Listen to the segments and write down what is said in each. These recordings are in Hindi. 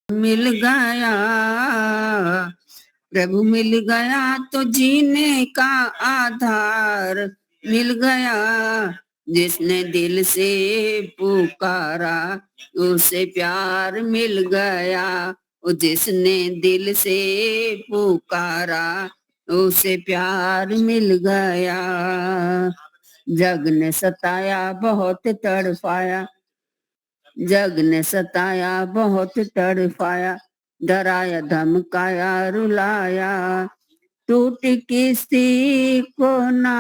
मिल गया, प्रभु मिल गया तो जीने का आधार मिल गया। जिसने दिल से पुकारा उसे प्यार मिल गया। जिसने दिल से पुकारा उसे प्यार मिल गया। जग ने सताया बहुत तड़पाया, जग ने सताया बहुत तड़पाया, डराया धमकाया रुलाया। टूट किस्ती को ना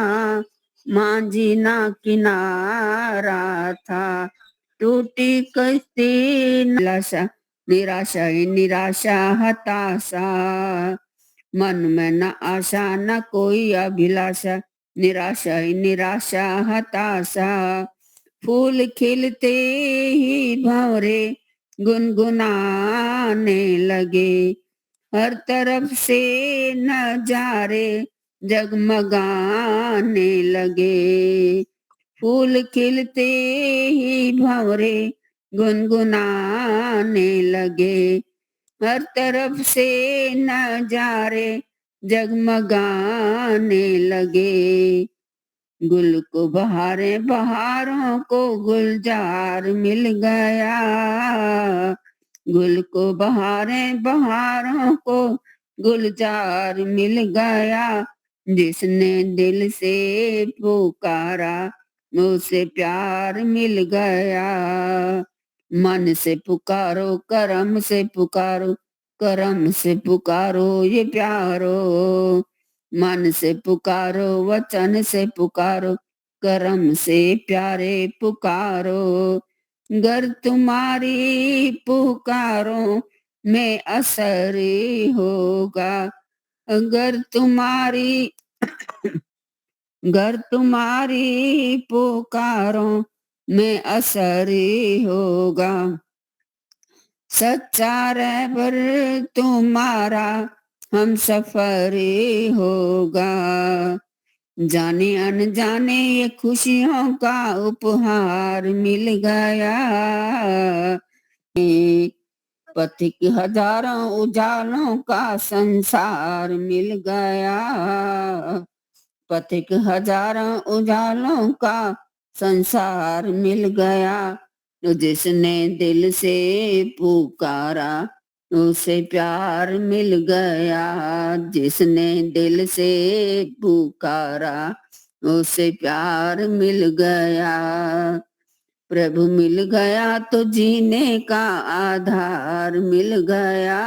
मांझी ना किनारा था, टूटी किस्ती निराशा, निराशा ही निराशा हताशा। मन में न आशा न कोई अभिलाषा, निराशा ही निराशा हताशा। फूल खिलते ही भंवरे गुनगुनाने लगे, हर तरफ से नजारे जगमगाने लगे। फूल खिलते ही भंवरे गुनगुनाने लगे, हर तरफ से नजारे जगमगाने लगे। गुल को बहारे बहारों को गुलजार मिल गया, गुल को बहारे बहारों को गुलजार मिल गया। जिसने दिल से पुकारा उसे प्यार मिल गया। मन से पुकारो करम से पुकारो, करम से पुकारो ये प्यारो। मन से पुकारो वचन से पुकारो, करम से प्यारे पुकारो। गर तुम्हारी पुकारो में असर होगा, अगर तुम्हारी गर तुम्हारी पुकारो में असर होगा। सच्चा रहबर तुम्हारा हम सफर होगा। जाने अनजाने ये खुशियों का उपहार मिल गया। पथिक हजारों उजालों का संसार मिल गया। पथिक हजारों उजालों का संसार मिल गया। जिसने दिल से पुकारा उसे प्यार मिल गया। जिसने दिल से पुकारा उसे प्यार मिल गया। प्रभु मिल गया तो जीने का आधार मिल गया।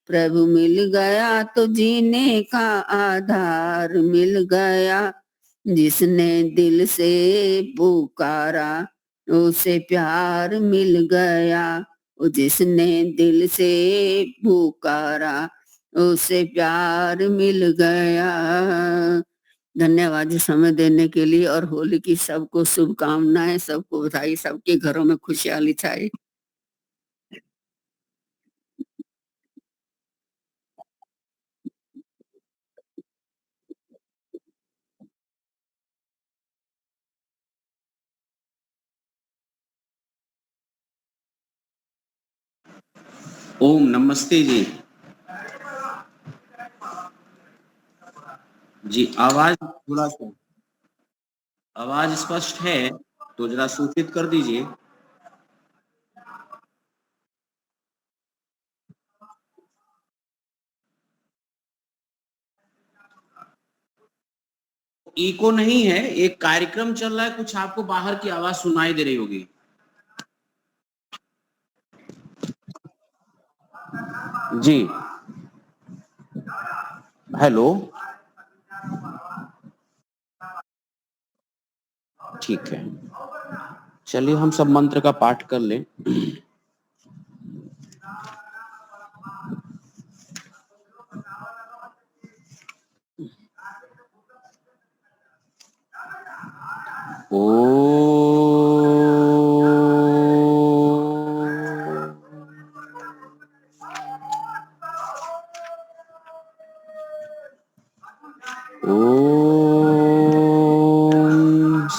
प्रभु मिल गया तो जीने का आधार मिल गया। जिसने दिल से पुकारा उसे प्यार मिल गया। जिसने दिल से पुकारा उसे प्यार मिल गया। धन्यवाद जी समय देने के लिए, और होली की सबको शुभकामनाएं, सबको बधाई, सबके घरों में खुशहाली छाए। ओम नमस्ते जी। जी आवाज थोड़ा सा, आवाज स्पष्ट है तो जरा सूचित कर दीजिए। इको नहीं है, एक कार्यक्रम चल रहा है, कुछ आपको बाहर की आवाज सुनाई दे रही होगी। जी हेलो, ठीक है, चलिए हम सब मंत्र का पाठ कर लें।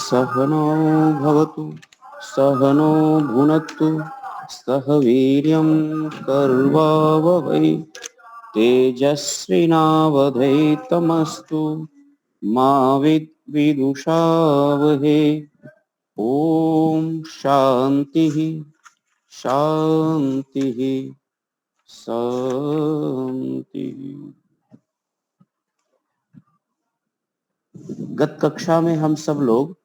सहनो भवतु सहनो भुनक्तु सह वीर्यं कर्वावहै तेजस्विनावधैतमस्तु मा विद्विषावहै। ओम शांति शांति शांति। गत कक्षा में हम सब लोग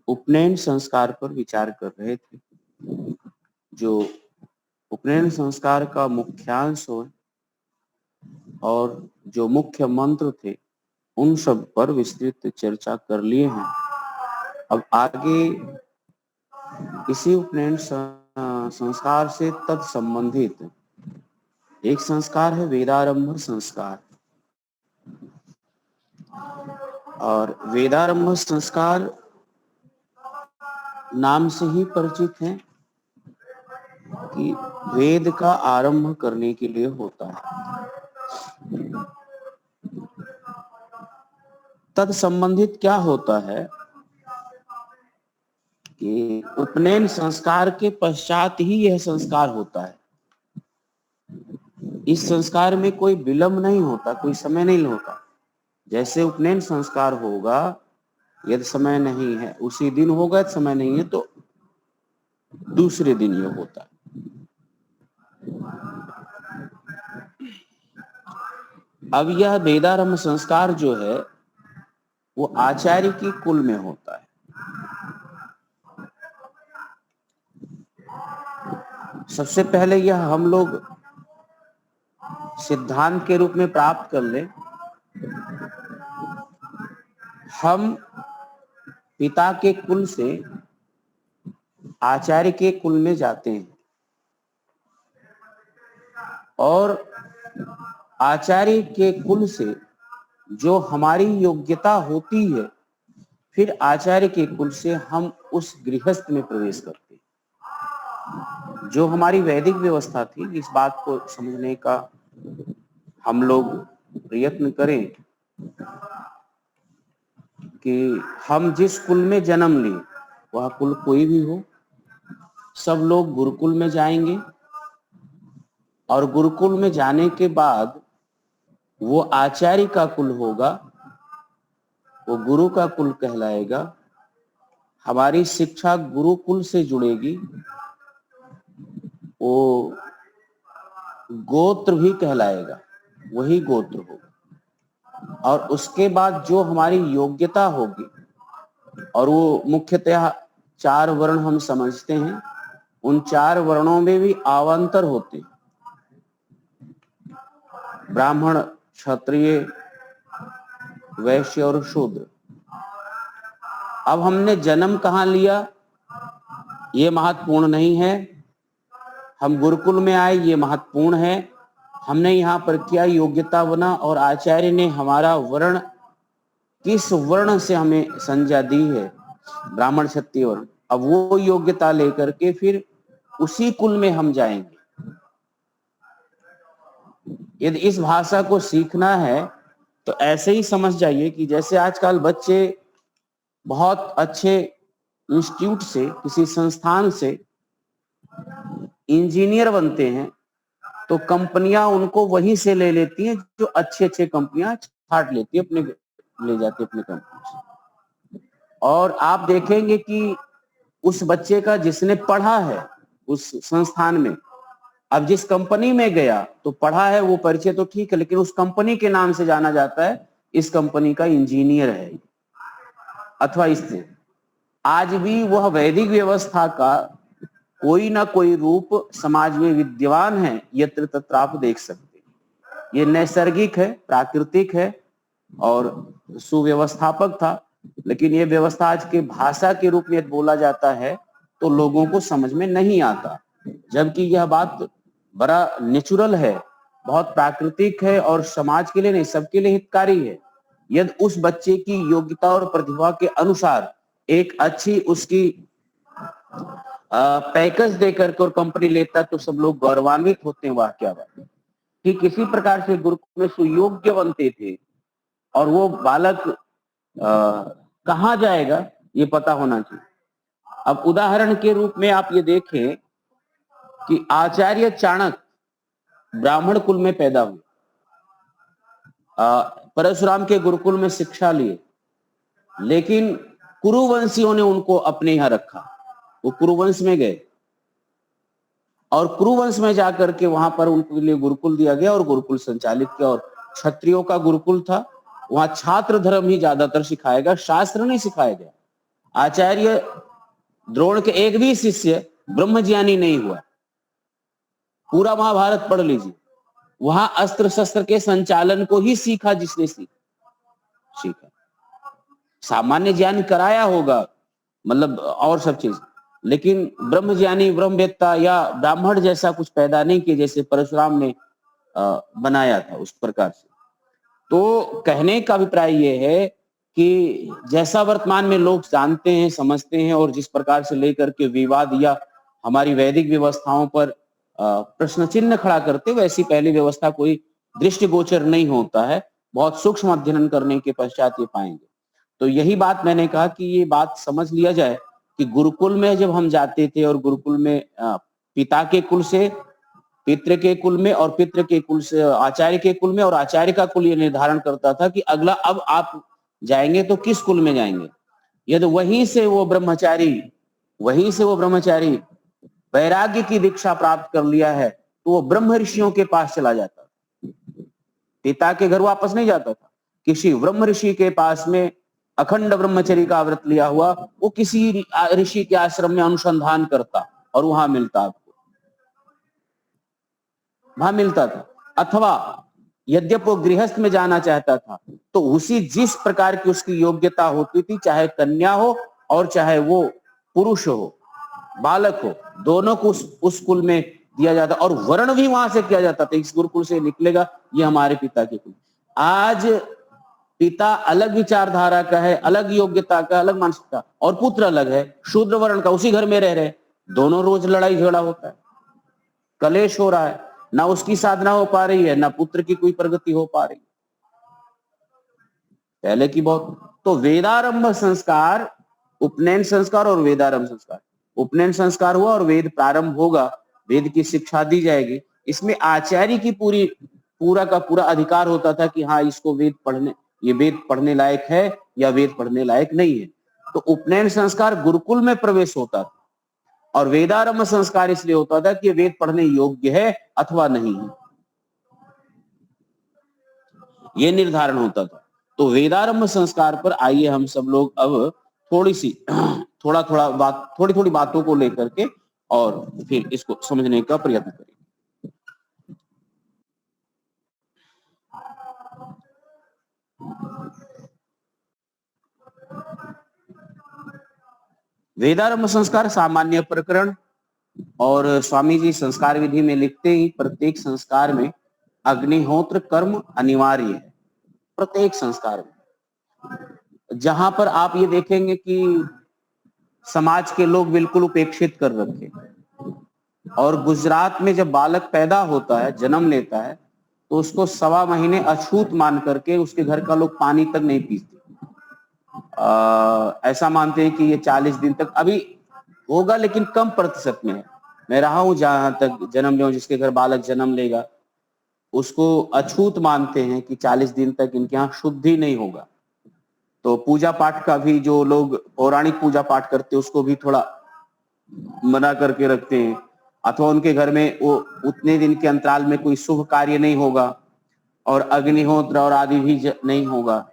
उपनयन संस्कार पर विचार कर रहे थे। जो उपनयन संस्कार का मुख्यांश हो और जो मुख्य मंत्र थे उन सब पर विस्तृत चर्चा कर लिए हैं। अब आगे इसी उपनयन संस्कार से तत्संबंधित एक संस्कार है वेदारंभ संस्कार। और वेदारंभ संस्कार नाम से ही परिचित है कि वेद का आरंभ करने के लिए होता है। तत्संबंधित क्या होता है कि उपनयन संस्कार के पश्चात ही यह संस्कार होता है। इस संस्कार में कोई विलंब नहीं होता, कोई समय नहीं होता। जैसे उपनयन संस्कार होगा, यदि समय नहीं है उसी दिन होगा, यदि समय नहीं है तो दूसरे दिन यह होता है। अब यह वेदारंभ संस्कार जो है वो आचार्य की कुल में होता है। सबसे पहले यह हम लोग सिद्धांत के रूप में प्राप्त कर ले। हम पिता के कुल से आचार्य के कुल में जाते हैं और आचार्य के कुल से जो हमारी योग्यता होती है, फिर आचार्य के कुल से हम उस गृहस्थ में प्रवेश करते हैं। जो हमारी वैदिक व्यवस्था थी, इस बात को समझने का हम लोग प्रयत्न करें कि हम जिस कुल में जन्म लिए, वह कुल कोई भी हो, सब लोग गुरुकुल में जाएंगे और गुरुकुल में जाने के बाद वो आचार्य का कुल होगा, वो गुरु का कुल कहलाएगा। हमारी शिक्षा गुरुकुल से जुड़ेगी, वो गोत्र भी कहलाएगा, वही गोत्र होगा। और उसके बाद जो हमारी योग्यता होगी, और वो मुख्यतः 4 वर्ण हम समझते हैं, उन 4 वर्णों में भी अवान्तर होते हैं, ब्राह्मण, क्षत्रिय, वैश्य और शूद्र। अब हमने जन्म कहाँ लिया ये महत्वपूर्ण नहीं है, हम गुरुकुल में आए ये महत्वपूर्ण है। हमने यहाँ पर क्या योग्यता बना और आचार्य ने हमारा वर्ण, किस वर्ण से हमें संज्ञा दी है, ब्राह्मण क्षत्रिय वर्ण। अब वो योग्यता लेकर के फिर उसी कुल में हम जाएंगे। यदि इस भाषा को सीखना है तो ऐसे ही समझ जाइए कि जैसे आजकल बच्चे बहुत अच्छे इंस्टीट्यूट से, किसी संस्थान से इंजीनियर बनते हैं, तो कंपनियां उनको वहीं से ले लेती हैं, जो अच्छे अच्छे कंपनियां छाट लेती है, अपने ले जाती है अपनी कंपनी से। और आप देखेंगे कि उस बच्चे का जिसने पढ़ा है उस संस्थान में, अब जिस कंपनी में गया तो पढ़ा है, वो परिचय तो ठीक है, लेकिन उस कंपनी के नाम से जाना जाता है, इस कंपनी का इंजीनियर है अथवा इससे। आज भी वह वैदिक व्यवस्था का कोई ना कोई रूप समाज में विद्यमान है, यत्र तत्र आप देख सकते हैं। ये नैसर्गिक है, प्राकृतिक है और सुव्यवस्थापक था, लेकिन ये व्यवस्था आज के भाषा के रूप में बोला जाता है तो लोगों को समझ में नहीं आता, जबकि यह बात बड़ा नेचुरल है, बहुत प्राकृतिक है और समाज के लिए नहीं, सबके लिए हितकारी है। यदि उस बच्चे की योग्यता और प्रतिभा के अनुसार एक अच्छी उसकी पैकेज देकर के और कंपनी लेता तो सब लोग गौरवान्वित होते हैं, वाह क्या बात। ठीक इसी प्रकार से गुरुकुल में सुयोग्य बनते थे और वो बालक कहाँ जाएगा ये पता होना चाहिए। अब उदाहरण के रूप में आप ये देखें कि आचार्य चाणक्य ब्राह्मण कुल में पैदा हुए, परशुराम के गुरुकुल में शिक्षा लिए, लेकिन कुरुवंशियों ने उनको अपने यहां रखा। वो कुरुवंश में गए और कुरुवंश में जाकर के वहां पर उनके लिए गुरुकुल दिया गया और गुरुकुल संचालित किया। और क्षत्रियों का गुरुकुल था, वहां छात्र धर्म ही ज्यादातर सिखाया गया, शास्त्र नहीं सिखाया गया। आचार्य द्रोण के एक भी शिष्य ब्रह्मज्ञानी नहीं हुआ। पूरा महाभारत पढ़ लीजिए, वहां अस्त्र शस्त्र के संचालन को ही सीखा जिसने सीखा। सामान्य ज्ञान कराया होगा, मतलब और सब चीज, लेकिन ब्रह्मज्ञानी ब्रह्मवेत्ता या ब्राह्मण जैसा कुछ पैदा नहीं किया जैसे परशुराम ने बनाया था उस प्रकार से। तो कहने का अभिप्राय यह है कि जैसा वर्तमान में लोग जानते हैं, समझते हैं और जिस प्रकार से लेकर के विवाद या हमारी वैदिक व्यवस्थाओं पर प्रश्न चिन्ह खड़ा करते, वैसी पहली व्यवस्था कोई दृष्टिगोचर नहीं होता है। बहुत सूक्ष्म अध्ययन करने के पश्चात ये पाएंगे। तो यही बात मैंने कहा कि ये बात समझ लिया जाए कि गुरुकुल में जब हम जाते थे और गुरुकुल में पिता के कुल से पितृ के कुल में और पितृ के कुल से आचार्य के कुल में, और आचार्य का कुल ये निर्धारण करता था कि अगला अब आप जाएंगे तो किस कुल में जाएंगे। यदि वहीं से वो ब्रह्मचारी वैराग्य की दीक्षा प्राप्त कर लिया है तो वो ब्रह्म ऋषियों के पास चला जाता था, पिता के घर वापस नहीं जाता था। किसी ब्रह्म ऋषि के पास में अखंड ब्रह्मचर्य का व्रत लिया हुआ वो किसी ऋषि के आश्रम में अनुसंधान करता और वहां मिलता था। अथवा यद्यप वो गृहस्थ में जाना चाहता था तो उसी जिस प्रकार की उसकी योग्यता होती थी, चाहे कन्या हो और चाहे वो पुरुष हो, बालक हो, दोनों को उस कुल में दिया जाता और वर्ण भी वहां से किया जाता था। इस गुरुकुल से निकलेगा ये हमारे पिता के कुल। आज पिता अलग विचारधारा का है, अलग योग्यता का, अलग मानसिकता, और पुत्र अलग है, शूद्र वर्ण का, उसी घर में रह रहे, दोनों रोज लड़ाई झगड़ा होता है, कलेश हो रहा है, ना उसकी साधना हो पा रही है, ना पुत्र की कोई प्रगति हो पा रही पहले की बहुत। तो वेदारंभ संस्कार, उपनयन संस्कार और वेदारंभ संस्कार, उपनयन संस्कार हुआ और वेद प्रारंभ होगा, वेद की शिक्षा दी जाएगी। इसमें आचार्य की पूरा का पूरा अधिकार होता था कि हाँ इसको ये वेद पढ़ने लायक है या वेद पढ़ने लायक नहीं है। तो उपनयन संस्कार गुरुकुल में प्रवेश होता था और वेदारंभ संस्कार इसलिए होता था कि वेद पढ़ने योग्य है अथवा नहीं है, ये निर्धारण होता था। तो वेदारंभ संस्कार पर आइए हम सब लोग अब थोड़ी थोड़ी बातों को लेकर के और फिर इसको समझने का प्रयत्न करें। वेदारंभ संस्कार सामान्य प्रकरण, और स्वामी जी संस्कार विधि में लिखते ही प्रत्येक संस्कार में अग्निहोत्र कर्म अनिवार्य है, प्रत्येक संस्कार में। जहां पर आप ये देखेंगे कि समाज के लोग बिल्कुल उपेक्षित कर रखे, और गुजरात में जब बालक पैदा होता है, जन्म लेता है, तो उसको 1.25 महीने अछूत मान करके उसके घर का लोग पानी तक नहीं पीते। ऐसा मानते हैं कि ये 40 दिन तक अभी होगा, लेकिन कम प्रतिशत में है। मैं रहा हूं जहां तक जन्म ले, जिसके घर बालक जन्म लेगा उसको अछूत मानते हैं कि 40 दिन तक इनके यहाँ शुद्धि नहीं होगा। तो पूजा पाठ का भी जो लोग पौराणिक पूजा पाठ करते हैं उसको भी थोड़ा मना करके रखते हैं, अथवा उनके घर में वो उतने दिन के अंतराल में कोई शुभ कार्य नहीं होगा और अग्निहोत्र और आदि भी नहीं होगा,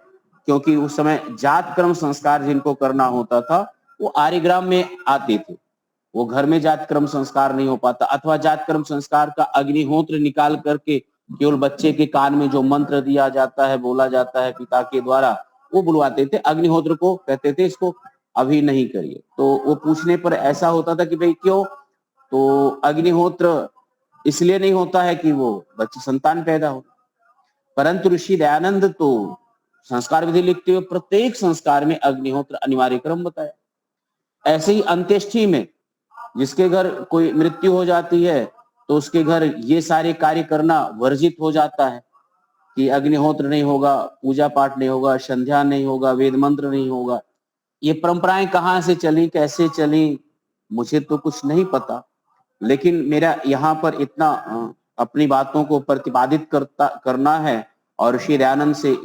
क्योंकि उस समय जात क्रम संस्कार जिनको करना होता था वो आर्यग्राम में आते थे, वो घर में जात क्रम संस्कार नहीं हो पाता, अथवा जात क्रम संस्कार का अग्निहोत्र निकाल करके केवल बच्चे के कान में जो मंत्र दिया जाता है, बोला जाता है पिता के द्वारा, वो बुलवाते थे। अग्निहोत्र को कहते थे इसको अभी नहीं करिए। तो वो पूछने पर ऐसा होता था कि भाई क्यों? तो अग्निहोत्र इसलिए नहीं होता है कि वो बच्चे संतान पैदा हो, परंतु ऋषि दयानंद तो संस्कार विधि लिखते हुए प्रत्येक संस्कार में अग्निहोत्र अनिवार्य क्रम बताया। ऐसे ही अंत्येष्टि में जिसके घर कोई मृत्यु हो जाती है तो उसके घर ये सारे कार्य करना वर्जित हो जाता है कि अग्निहोत्र नहीं होगा, पूजा पाठ नहीं होगा, संध्या नहीं होगा, वेद मंत्र नहीं होगा। ये परंपराएं कहाँ से चली, कैसे चली, मुझे तो कुछ नहीं पता, लेकिन मेरा यहाँ पर इतना अपनी बातों को प्रतिपादित करना है और ऋषि दयानंद से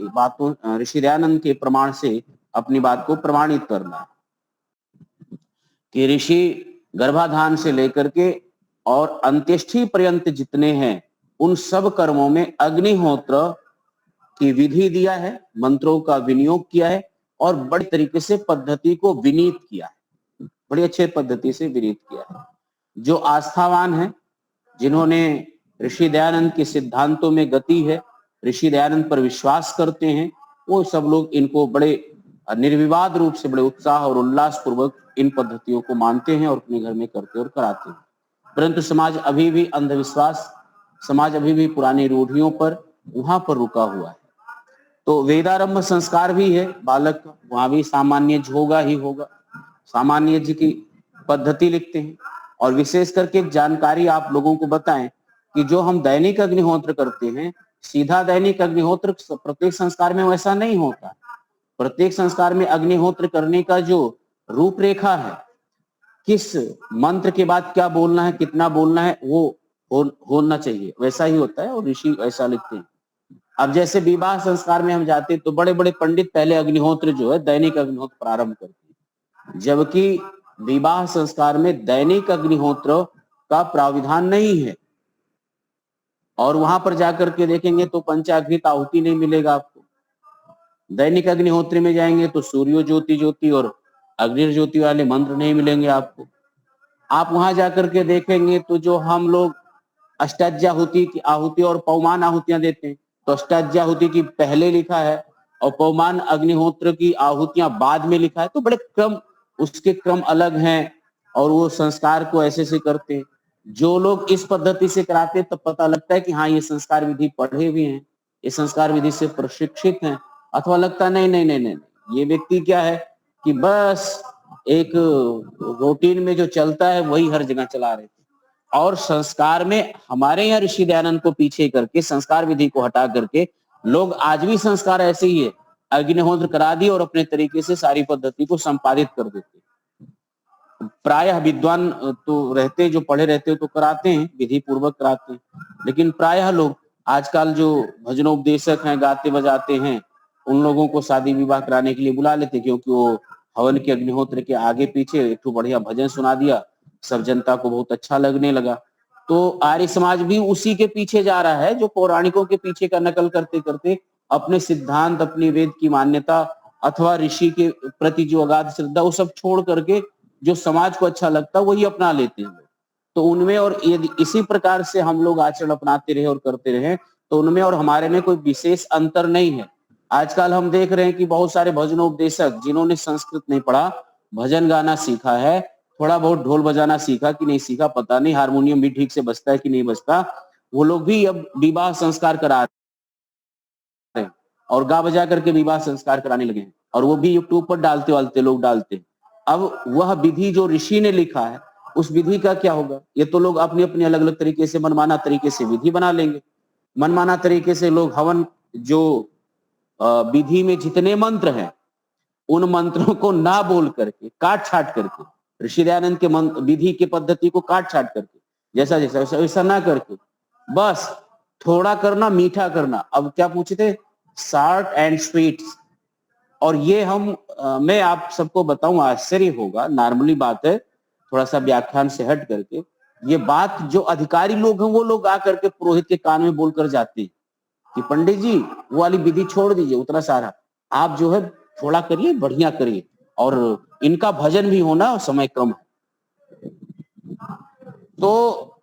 ऋषि दयानंद के प्रमाण से अपनी बात को प्रमाणित करना है कि ऋषि गर्भाधान से लेकर के और अंत्येष्टि पर्यंत जितने हैं उन सब कर्मों में अग्निहोत्र की विधि दिया है, मंत्रों का विनियोग किया है और बड़ी तरीके से पद्धति को विनीत किया है, बड़ी अच्छे पद्धति से विनीत किया है। जो आस्थावान है, जिन्होंने ऋषि दयानंद के सिद्धांतों में गति है, ऋषि दयानंद पर विश्वास करते हैं, वो सब लोग इनको बड़े निर्विवाद रूप से, बड़े उत्साह और उल्लास पूर्वक इन पद्धतियों को मानते हैं और अपने घर में करते और कराते हैं। परंतु समाज अभी भी अंधविश्वास, समाज अभी भी पुरानी रूढ़ियों पर वहां पर रुका हुआ है। तो वेदारंभ संस्कार भी है बालक का, वहां भी सामान्य होगा ही होगा, सामान्य जी की पद्धति लिखते हैं। और विशेष करके जानकारी आप लोगों को बताएं कि जो हम दैनिक अग्निहोत्र करते हैं, सीधा दैनिक अग्निहोत्र प्रत्येक संस्कार में वैसा नहीं होता। प्रत्येक संस्कार में अग्निहोत्र करने का जो रूपरेखा है, किस मंत्र के बाद क्या बोलना है, कितना बोलना है, वो होना चाहिए, वैसा ही होता है और ऋषि ऐसा लिखते हैं। अब जैसे विवाह संस्कार में हम जाते हैं तो बड़े बड़े पंडित पहले अग्निहोत्र जो है दैनिक अग्निहोत्र प्रारंभ करते हैं, जबकि विवाह संस्कार में दैनिक अग्निहोत्र का प्राविधान नहीं है। और वहां पर जाकर के देखेंगे तो पंचाग्नित आहुति नहीं मिलेगा आपको। दैनिक अग्निहोत्र में जाएंगे तो सूर्यो ज्योति ज्योति और अग्नि ज्योति वाले मंत्र नहीं मिलेंगे आपको। आप वहां जाकर के देखेंगे तो जो हम लोग अष्टाध्याहुति की आहुति और पवमान आहुतियां देते हैं, तो अष्टाध्याहुति की पहले लिखा है और पवमान अग्निहोत्र की आहुतियां बाद में लिखा है, तो बड़े क्रम, उसके क्रम अलग हैं और वो संस्कार को ऐसे से करते हैं। जो लोग इस पद्धति से कराते हैं तब पता लगता है कि हाँ ये संस्कार विधि पढ़े हुए हैं, ये संस्कार विधि से प्रशिक्षित हैं, अथवा लगता है नहीं नहीं नहीं नहीं, ये व्यक्ति क्या है कि बस एक रूटीन में जो चलता है वही हर जगह चला रहे थे। और संस्कार में हमारे यहाँ ऋषि दयानंद को पीछे करके, संस्कार विधि को हटा करके लोग आज भी संस्कार ऐसे ही है, अग्निहोत्र करा दिए और अपने तरीके से सारी पद्धति को संपादित कर देते। प्रायः विद्वान तो रहते, जो पढ़े रहते हो तो कराते हैं, विधि पूर्वक कराते हैं, लेकिन प्रायः लोग आजकल जो भजनोपदेशक हैं, गाते बजाते हैं, उन लोगों को शादी विवाह कराने के लिए बुला लेते, क्योंकि वो हवन के अग्निहोत्र के आगे पीछे एक बढ़िया भजन सुना दिया, सब जनता को बहुत अच्छा लगने लगा। तो आर्य समाज भी उसी के पीछे जा रहा है, जो पौराणिकों के पीछे का नकल करते करते अपने सिद्धांत, अपनी वेद की मान्यता अथवा ऋषि के प्रति जो अगाध श्रद्धा, वो सब छोड़ करके जो समाज को अच्छा लगता है वही अपना लेते हैं। तो उनमें और यदि इसी प्रकार से हम लोग आचरण अपनाते रहे और करते रहे तो उनमें और हमारे में कोई विशेष अंतर नहीं है। आजकल हम देख रहे हैं कि बहुत सारे भजनोपदेशक जिन्होंने संस्कृत नहीं पढ़ा, भजन गाना सीखा है, थोड़ा बहुत ढोल बजाना सीखा कि नहीं सीखा पता नहीं, हारमोनियम भी ठीक से बजता है कि नहीं बजता, वो लोग भी अब विवाह संस्कार करा रहे हैं और गा बजा करके विवाह संस्कार कराने लगे हैं, और वो भी यूट्यूब पर डालते लोग डालते हैं। अब वह विधि जो ऋषि ने लिखा है उस विधि का क्या होगा? ये तो लोग अपनी अपनी अलग अलग तरीके से, मनमाना तरीके से विधि बना लेंगे। मनमाना तरीके से लोग हवन, जो विधि में जितने मंत्र हैं उन मंत्रों को ना बोल करके, काट छाट करके, ऋषि दयानंद के विधि की पद्धति को काट छाट करके, जैसा जैसा वैसा ना करके बस थोड़ा करना, मीठा करना। अब क्या पूछे थे? Short and sweet. और ये मैं आप सबको बताऊं, आश्चर्य होगा, नॉर्मली बात है, थोड़ा सा व्याख्यान से हट करके, ये बात जो अधिकारी लोग हैं वो लोग आकर के पुरोहित के कान में बोलकर जाते हैं कि पंडित जी वो वाली विधि छोड़ दीजिए, उतना सारा आप जो है थोड़ा करिए, बढ़िया करिए, और इनका भजन भी होना और समय कम है। तो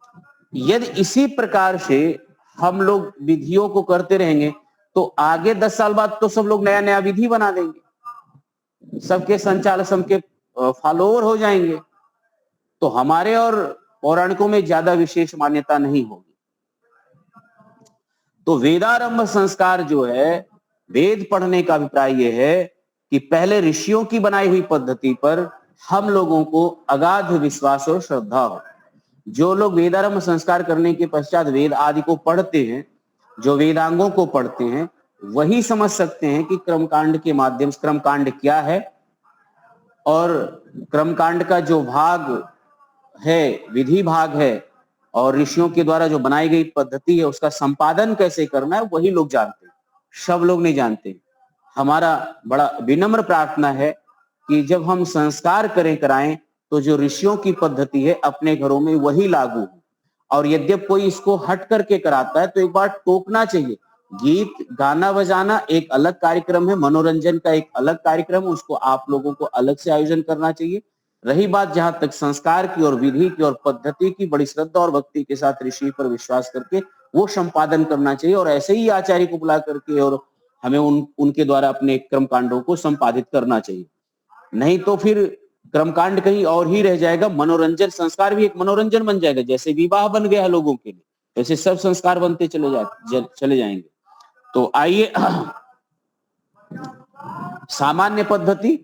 यदि इसी प्रकार से हम लोग विधियों को करते रहेंगे तो आगे 10 साल बाद तो सब लोग नया नया विधि बना देंगे, सबके संचालक, सबके फॉलोअर हो जाएंगे, तो हमारे और पौराणिकों में ज्यादा विशेष मान्यता नहीं होगी। तो वेदारंभ संस्कार जो है, वेद पढ़ने का अभिप्राय यह है कि पहले ऋषियों की बनाई हुई पद्धति पर हम लोगों को अगाध विश्वास और श्रद्धा हो। जो लोग वेदारंभ संस्कार करने के पश्चात वेद आदि को पढ़ते हैं, जो वेदांगों को पढ़ते हैं, वही समझ सकते हैं कि कर्मकांड के माध्यम से, कर्मकांड क्या है और कर्मकांड का जो भाग है, विधि भाग है, और ऋषियों के द्वारा जो बनाई गई पद्धति है उसका संपादन कैसे करना है वही लोग जानते हैं, सब लोग नहीं जानते। हमारा बड़ा विनम्र प्रार्थना है कि जब हम संस्कार कराएं तो जो ऋषियों की पद्धति है अपने घरों में वही लागू हो। और यद्यप कोई इसको हट करके कराता है तो एक बार टोकना चाहिए। गीत गाना बजाना एक अलग कार्यक्रम है, मनोरंजन का एक अलग कार्यक्रम है, उसको आप लोगों को अलग से आयोजन करना चाहिए। रही बात जहां तक संस्कार की और विधि की और पद्धति की, बड़ी श्रद्धा और भक्ति के साथ ऋषि पर विश्वास करके वो संपादन करना चाहिए और ऐसे ही आचार्य को बुला करके और हमें उनके द्वारा अपने कर्मकांडों को संपादित करना चाहिए। नहीं तो फिर कर्मकांड कहीं और ही रह जाएगा। मनोरंजन, संस्कार भी एक मनोरंजन बन जाएगा। जैसे विवाह बन गया लोगों के लिए, वैसे सब संस्कार बनते चले जाएंगे। तो आइए सामान्य पद्धति,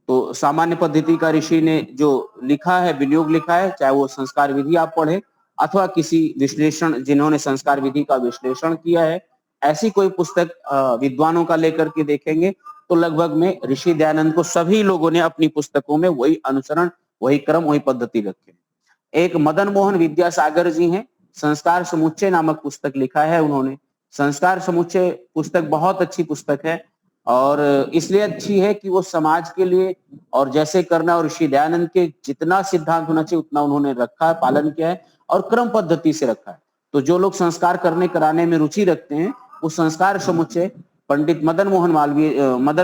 तो सामान्य पद्धति का ऋषि ने जो लिखा है, विनियोग लिखा है, चाहे वो संस्कार विधि आप पढ़े अथवा किसी विश्लेषण, जिन्होंने संस्कार विधि का विश्लेषण किया है, ऐसी कोई पुस्तक विद्वानों का लेकर के देखेंगे तो लगभग में ऋषि दयानंद को सभी लोगों ने अपनी पुस्तकों में वही अनुसरण, वही क्रम, वही पद्धति रखे। एक मदन मोहन विद्यासागर जी हैं, संस्कार समुच्चय नामक पुस्तक लिखा है उन्होंने। संस्कार समुच्चय पुस्तक बहुत अच्छी पुस्तक है और इसलिए अच्छी है कि वो समाज के लिए और जैसे करना, और ऋषि दयानंद के जितना सिद्धांत होना चाहिए उतना उन्होंने रखा है, पालन किया है और क्रम पद्धति से रखा है। तो जो लोग संस्कार कराने में रुचि रखते हैं वो संस्कार समुच्चय पंडित मदन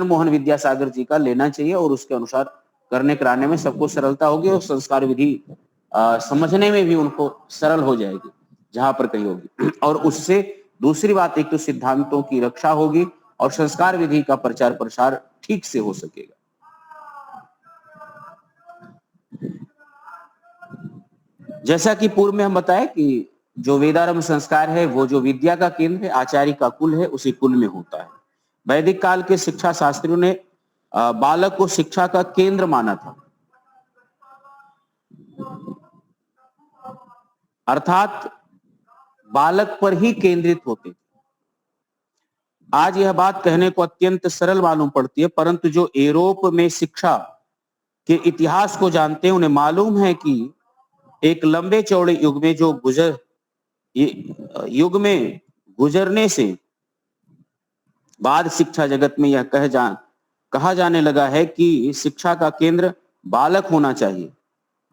मोहन विद्यासागर जी का लेना चाहिए और उसके अनुसार कराने में सबको सरलता होगी और संस्कार विधि समझने में भी उनको सरल हो जाएगी जहां पर कहीं होगी। और उससे दूसरी बात, एक तो सिद्धांतों की रक्षा होगी और संस्कार विधि का प्रचार प्रसार ठीक से हो सकेगा। जैसा कि पूर्व में हम बताए कि जो वेदारंभ संस्कार है वो जो विद्या का केंद्र है, आचार्य का कुल है, उसी कुल में होता है। वैदिक काल के शिक्षा शास्त्रियों ने बालक को शिक्षा का केंद्र माना था, अर्थात बालक पर ही केंद्रित होते थे। आज यह बात कहने को अत्यंत सरल मालूम पड़ती है, परंतु जो यूरोप में शिक्षा के इतिहास को जानते हैं उन्हें मालूम है कि एक लंबे चौड़े युग में गुजरने से बाद शिक्षा जगत में यह कहा जाने लगा है कि शिक्षा का केंद्र बालक होना चाहिए।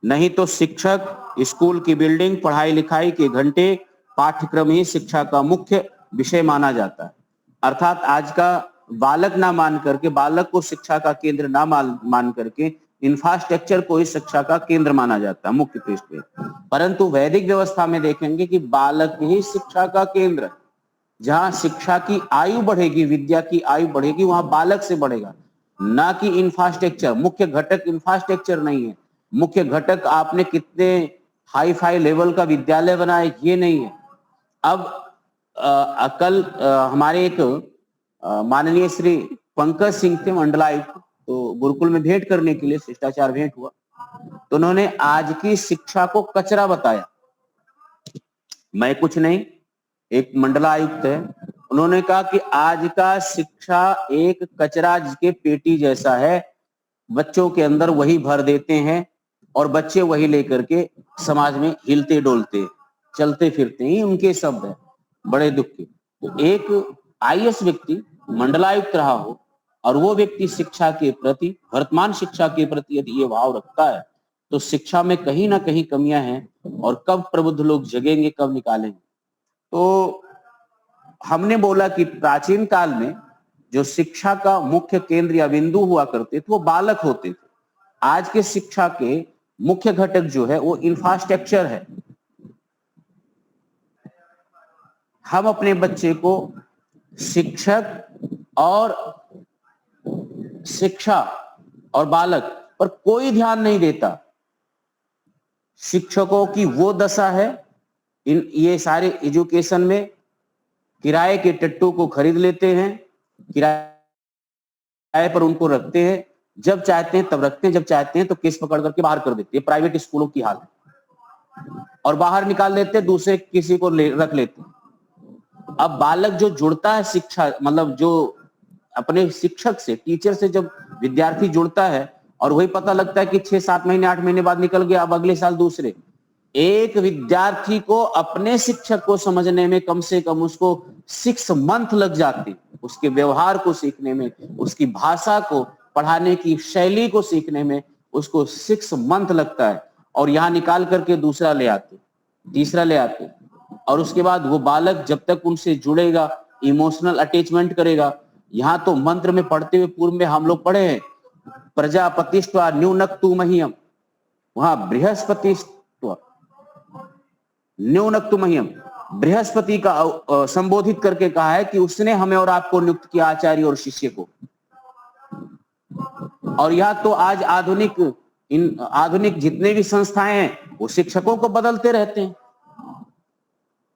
नहीं तो शिक्षक, स्कूल की बिल्डिंग, पढ़ाई लिखाई के घंटे, पाठ्यक्रम ही शिक्षा का मुख्य विषय माना जाता है। अर्थात आज का बालक ना मान करके, बालक को शिक्षा का केंद्र ना मान करके इंफ्रास्ट्रक्चर को ही शिक्षा का केंद्र माना जाता है, मुख्य पृष्ठ पे। परंतु वैदिक व्यवस्था में देखेंगे कि बालक ही शिक्षा का केंद्र है। जहां शिक्षा की आयु बढ़ेगी, विद्या की आयु बढ़ेगी, वहां बालक से बढ़ेगा, ना कि इंफ्रास्ट्रक्चर। मुख्य घटक इंफ्रास्ट्रक्चर नहीं है, मुख्य घटक आपने कितने हाई फाई लेवल का विद्यालय बनाए ये नहीं है। अब कल हमारे एक माननीय श्री पंकज सिंह थे मंडलायुक्त, तो गुरुकुल में भेंट करने के लिए शिष्टाचार भेंट हुआ, तो उन्होंने आज की शिक्षा को कचरा बताया। मैं कुछ नहीं, एक मंडलायुक्त है, उन्होंने कहा कि आज का शिक्षा एक कचरा के पेटी जैसा है, बच्चों के अंदर वही भर देते हैं और बच्चे वही लेकर के समाज में हिलते डोलते चलते फिरते हैं। उनके शब्द है, बड़े दुख के। तो एक आईएएस व्यक्ति मंडलायुक्त रहा हो और वो व्यक्ति शिक्षा के प्रति, वर्तमान शिक्षा के प्रति यदि ये भाव रखता है तो शिक्षा में कहीं ना कहीं कमियां हैं और कब प्रबुद्ध लोग जगेंगे, कब निकालेंगे। तो हमने बोला कि प्राचीन काल में जो शिक्षा का मुख्य केंद्र या बिंदु हुआ करते थे वो बालक होते थे। आज के शिक्षा के मुख्य घटक जो है वो इंफ्रास्ट्रक्चर है। हम अपने बच्चे को शिक्षक और शिक्षा और बालक पर कोई ध्यान नहीं देता। शिक्षकों की वो दशा है, ये सारे एजुकेशन में किराए के टट्टू को खरीद लेते हैं, किराए पर उनको रखते हैं, जब चाहते हैं तब रखते हैं, जब चाहते हैं तो केस पकड़ करके बाहर कर देते हैं। प्राइवेट स्कूलों की हाल है, और बाहर निकाल देते हैं, दूसरे किसी को रख लेते हैं। अब बालक जो जुड़ता है शिक्षा, मतलब जो अपने शिक्षक से, टीचर से जब विद्यार्थी जुड़ता है और वही पता लगता है कि 6-7 महीने 8 महीने बाद निकल गया, अब अगले साल दूसरे। एक विद्यार्थी को अपने शिक्षक को समझने में कम से कम उसको 6 मंथ लग जाते, उसके व्यवहार को सीखने में, उसकी भाषा को पढ़ाने की शैली को सीखने में उसको 6 मंथ लगता है। और यहाँ निकाल करके दूसरा ले आते, तीसरा ले आते, और उसके बाद वो बालक जब तक उनसे जुड़ेगा, इमोशनल अटैचमेंट करेगा। यहाँ तो मंत्र में पढ़ते हुए पूर्व में हम लोग पढ़े हैं, प्रजापतिष्वा न्यूनक्तु मह्यम, वहां बृहस्पतिष्व न्यूनक्तु मह्यम, बृहस्पति का संबोधित करके कहा है कि उसने हमें और आपको नियुक्त किया आचार्य और शिष्य को। और यहाँ तो आज आधुनिक जितने भी संस्थाएं हैं वो शिक्षकों को बदलते रहते हैं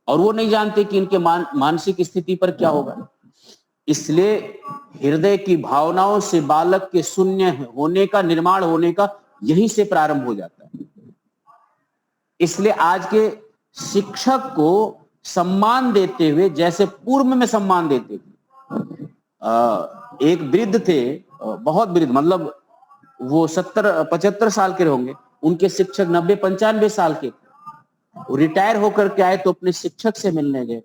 और वो नहीं जानते कि इनके मानसिक स्थिति पर क्या होगा। इसलिए हृदय की भावनाओं से बालक के शून्य होने का, निर्माण होने का यहीं से प्रारंभ हो जाता है। इसलिए आज के शिक्षक को सम्मान देते हुए, जैसे पूर्व में सम्मान देते थे, एक वृद्ध थे, बहुत वृद्ध, मतलब वो 70-75 साल के होंगे, उनके शिक्षक 90-95 साल के, वो रिटायर होकर के आए तो अपने शिक्षक से मिलने गए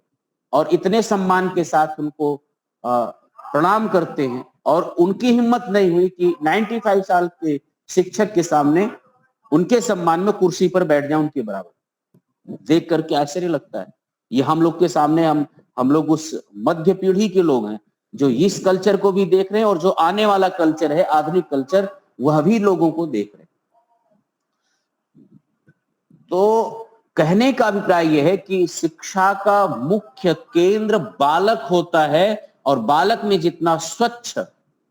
और इतने सम्मान के साथ उनको प्रणाम करते हैं, और उनकी हिम्मत नहीं हुई कि 95 साल के शिक्षक के सामने उनके सम्मान में कुर्सी पर बैठ जाए उनके बराबर। देख करके आश्चर्य लगता है। ये हम लोग के सामने हम लोग उस मध्य पीढ़ी के लोग हैं जो इस कल्चर को भी देख रहे हैं, और जो आने वाला कल्चर है, आधुनिक कल्चर, वह भी लोगों को देख रहे हैं। तो कहने का अभिप्राय यह है कि शिक्षा का मुख्य केंद्र बालक होता है, और बालक में जितना स्वच्छ,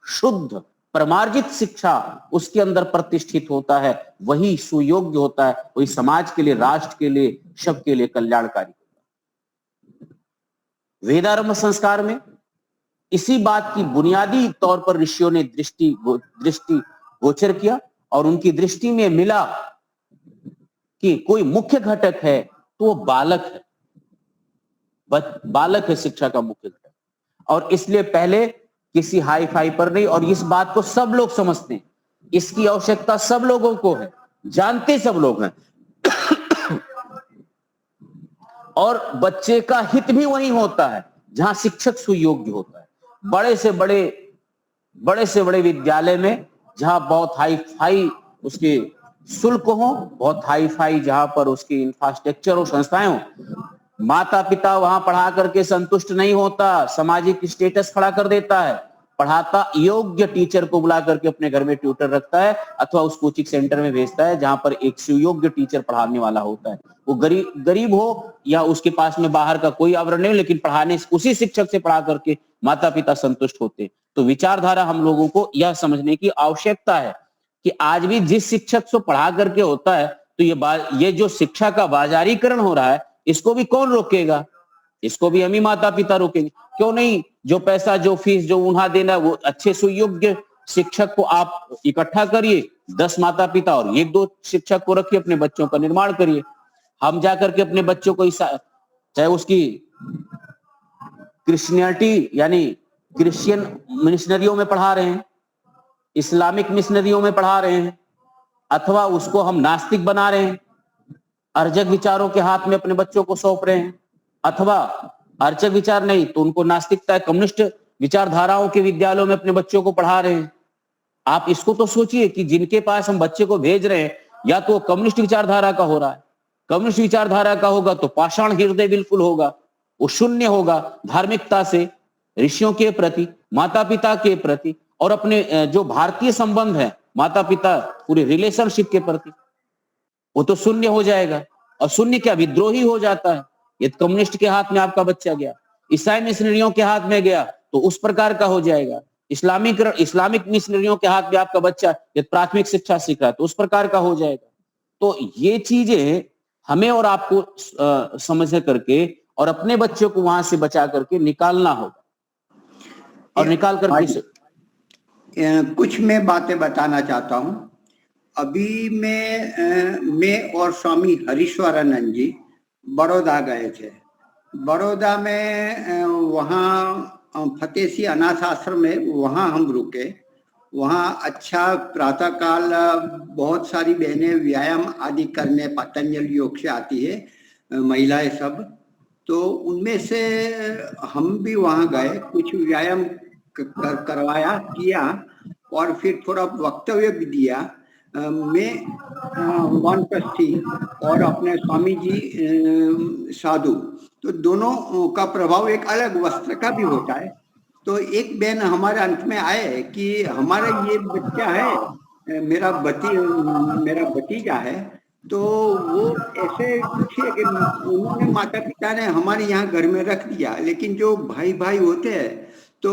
शुद्ध, परमार्जित शिक्षा उसके अंदर प्रतिष्ठित होता है, वही सुयोग्य होता है, वही समाज के लिए, राष्ट्र के लिए, सबके लिए कल्याणकारी होता है। वेदारंभ संस्कार में इसी बात की बुनियादी तौर पर ऋषियों ने दृष्टि गोचर किया, और उनकी दृष्टि में मिला कि कोई मुख्य घटक है तो वो बालक है, बालक है शिक्षा का मुख्य घटक। और इसलिए पहले किसी हाई फाई पर नहीं, और इस बात को सब लोग समझते हैं, इसकी आवश्यकता सब लोगों को है, जानते सब लोग हैं। और बच्चे का हित भी वही होता है जहां शिक्षक सुयोग्य होता है। बड़े से बड़े विद्यालय में जहां बहुत हाई फाई उसके शुल्क हो, बहुत हाई फाई जहां पर उसकी इंफ्रास्ट्रक्चर और संस्थाएं हो, माता पिता वहां पढ़ा करके संतुष्ट नहीं होता, सामाजिक स्टेटस खड़ा कर देता है, पढ़ाता योग्य टीचर को बुला करके अपने घर में ट्यूटर रखता है, अथवा उस कोचिंग सेंटर में भेजता है जहां पर एक सुयोग्य टीचर पढ़ाने वाला होता है। वो गरीब हो या उसके पास में बाहर का कोई आवरण नहीं, लेकिन पढ़ाने उसी शिक्षक से पढ़ा करके माता पिता संतुष्ट होते। तो विचारधारा हम लोगों को यह समझने की आवश्यकता है कि आज भी जिस शिक्षक से पढ़ा करके होता है, तो ये जो शिक्षा का बाजारीकरण हो रहा है, इसको भी कौन रोकेगा? इसको भी हम ही माता पिता रोकेंगे। क्यों नहीं? जो पैसा, जो फीस, जो उन्हा देना, वो अच्छे सुयोग्य शिक्षक को आप इकट्ठा करिए, 10 माता पिता और 1-2 शिक्षक को रखिए, अपने बच्चों का निर्माण करिए। हम जाकर के अपने बच्चों को चाहे उसकी क्रिश्चियनिटी यानी क्रिश्चियन मिशनरियों में पढ़ा रहे हैं, इस्लामिक मिशनरियों में पढ़ा रहे हैं, अथवा उसको हम नास्तिक बना रहे हैं, अर्जक विचारों के हाथ में अपने बच्चों को सौंप रहे हैं, अथवा अर्जक विचार नहीं तो उनको नास्तिकता, कम्युनिस्ट विचारधाराओं के विद्यालयों में अपने बच्चों को पढ़ा रहे हैं। आप इसको तो सोचिए कि जिनके पास हम बच्चे को भेज रहे हैं, या तो कम्युनिस्ट विचारधारा का हो रहा है, कम्युनिस्ट विचारधारा का होगा तो पाषाण हृदय बिल्कुल होगा, वो शून्य होगा धार्मिकता से, ऋषियों के प्रति, माता पिता के प्रति, और अपने जो भारतीय संबंध है माता पिता पूरे रिलेशनशिप के प्रति, वो तो शून्य हो जाएगा। और शून्य क्या, विद्रोही हो जाता है। ये कम्युनिस्ट के हाथ में आपका बच्चा गया, ईसाई मिशनरियों के हाथ में गया तो उस प्रकार का हो जाएगा, इस्लामिक मिशनरियों के हाथ में आपका बच्चा यदि प्राथमिक शिक्षा सीख रहा है तो उस प्रकार का हो जाएगा। तो ये चीजें हमें और आपको समझ करके और अपने बच्चों को वहां से बचा करके निकालना होगा, और निकाल करके कुछ मैं बातें बताना चाहता हूं। अभी मैं और स्वामी हरीश्वरानंद जी बड़ौदा गए थे। बड़ौदा में वहाँ फतेह सिंह अनाथ आश्रम में, वहाँ हम रुके। वहाँ अच्छा प्रातः काल बहुत सारी बहनें व्यायाम आदि करने पतंजलि योग से आती है, महिलाएं सब। तो उनमें से हम भी वहाँ गए, कुछ व्यायाम करवाया किया और फिर थोड़ा वक्तव्य भी दिया। मैं वानप्रस्थी और अपने स्वामी जी साधु, तो दोनों का प्रभाव एक अलग वस्त्र का भी होता है। तो एक बहन हमारे अंत में आए कि हमारा ये बच्चा है, मेरा भतीजा है, तो वो ऐसे कुछ है कि उन्होंने माता पिता ने हमारे यहाँ घर में रख दिया, लेकिन जो भाई भाई होते हैं तो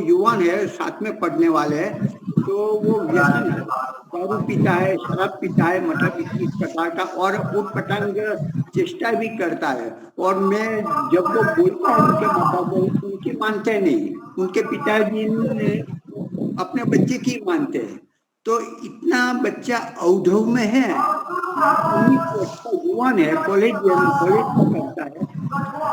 युवान है, साथ में पढ़ने वाले हैं, तो वो व्यसन है, दारू पीता है, शराब पीता है, मतलब इस प्रकार का, और उठ पटांग चेष्टा भी करता है। और मैं जब वो बोलता है उनके माता को, उनकी मानते नहीं, उनके पिताजी अपने बच्चे की मानते हैं। तो इतना बच्चा अवधव में है, 19 वर्ष का युवान है, कॉलेज में करता है,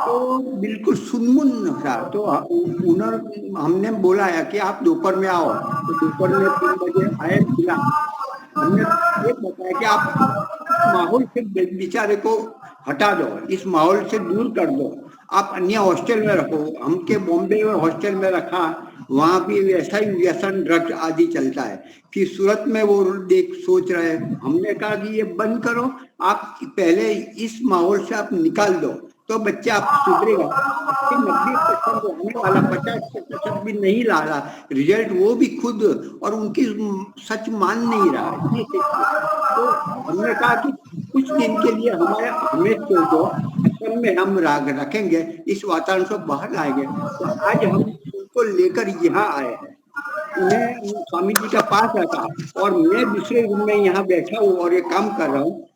तो बिल्कुल सुनमुन था। तो उन्होंने हमने बोला है कि आप दोपहर में आओ, तो दोपहर में 3 बजे आए, मिला। हमने ये बताया कि आप माहौल से बेचारे को हटा दो, इस माहौल से दूर कर दो, आप अन्य हॉस्टल में रखो। हमके बॉम्बे में हॉस्टल में रखा, वहां भी वैसा ही व्यसन ड्रग्स आदि चलता है। फिर सूरत में वो देख सोच रहे हैं, हमने कहा कि ये बंद करो, आप पहले इस माहौल से आप निकाल दो, तो बच्चा आप सुधरेगा। 90% रहने वाला 50% भी नहीं ला रहा रिजल्ट, वो भी खुद, और उनकी सच मान नहीं रहा। ये तो हमने कहा कि कुछ दिन के लिए हमें छोड़ दो, असल में हम राग रखेंगे, इस वातावरण से बाहर लाएंगे। तो आज हम उनको लेकर यहाँ आए हैं, उन्हें स्वामी जी का पास रखा, और मैं दूसरे रूम में यहाँ बैठा हूँ और ये काम कर रहा हूँ।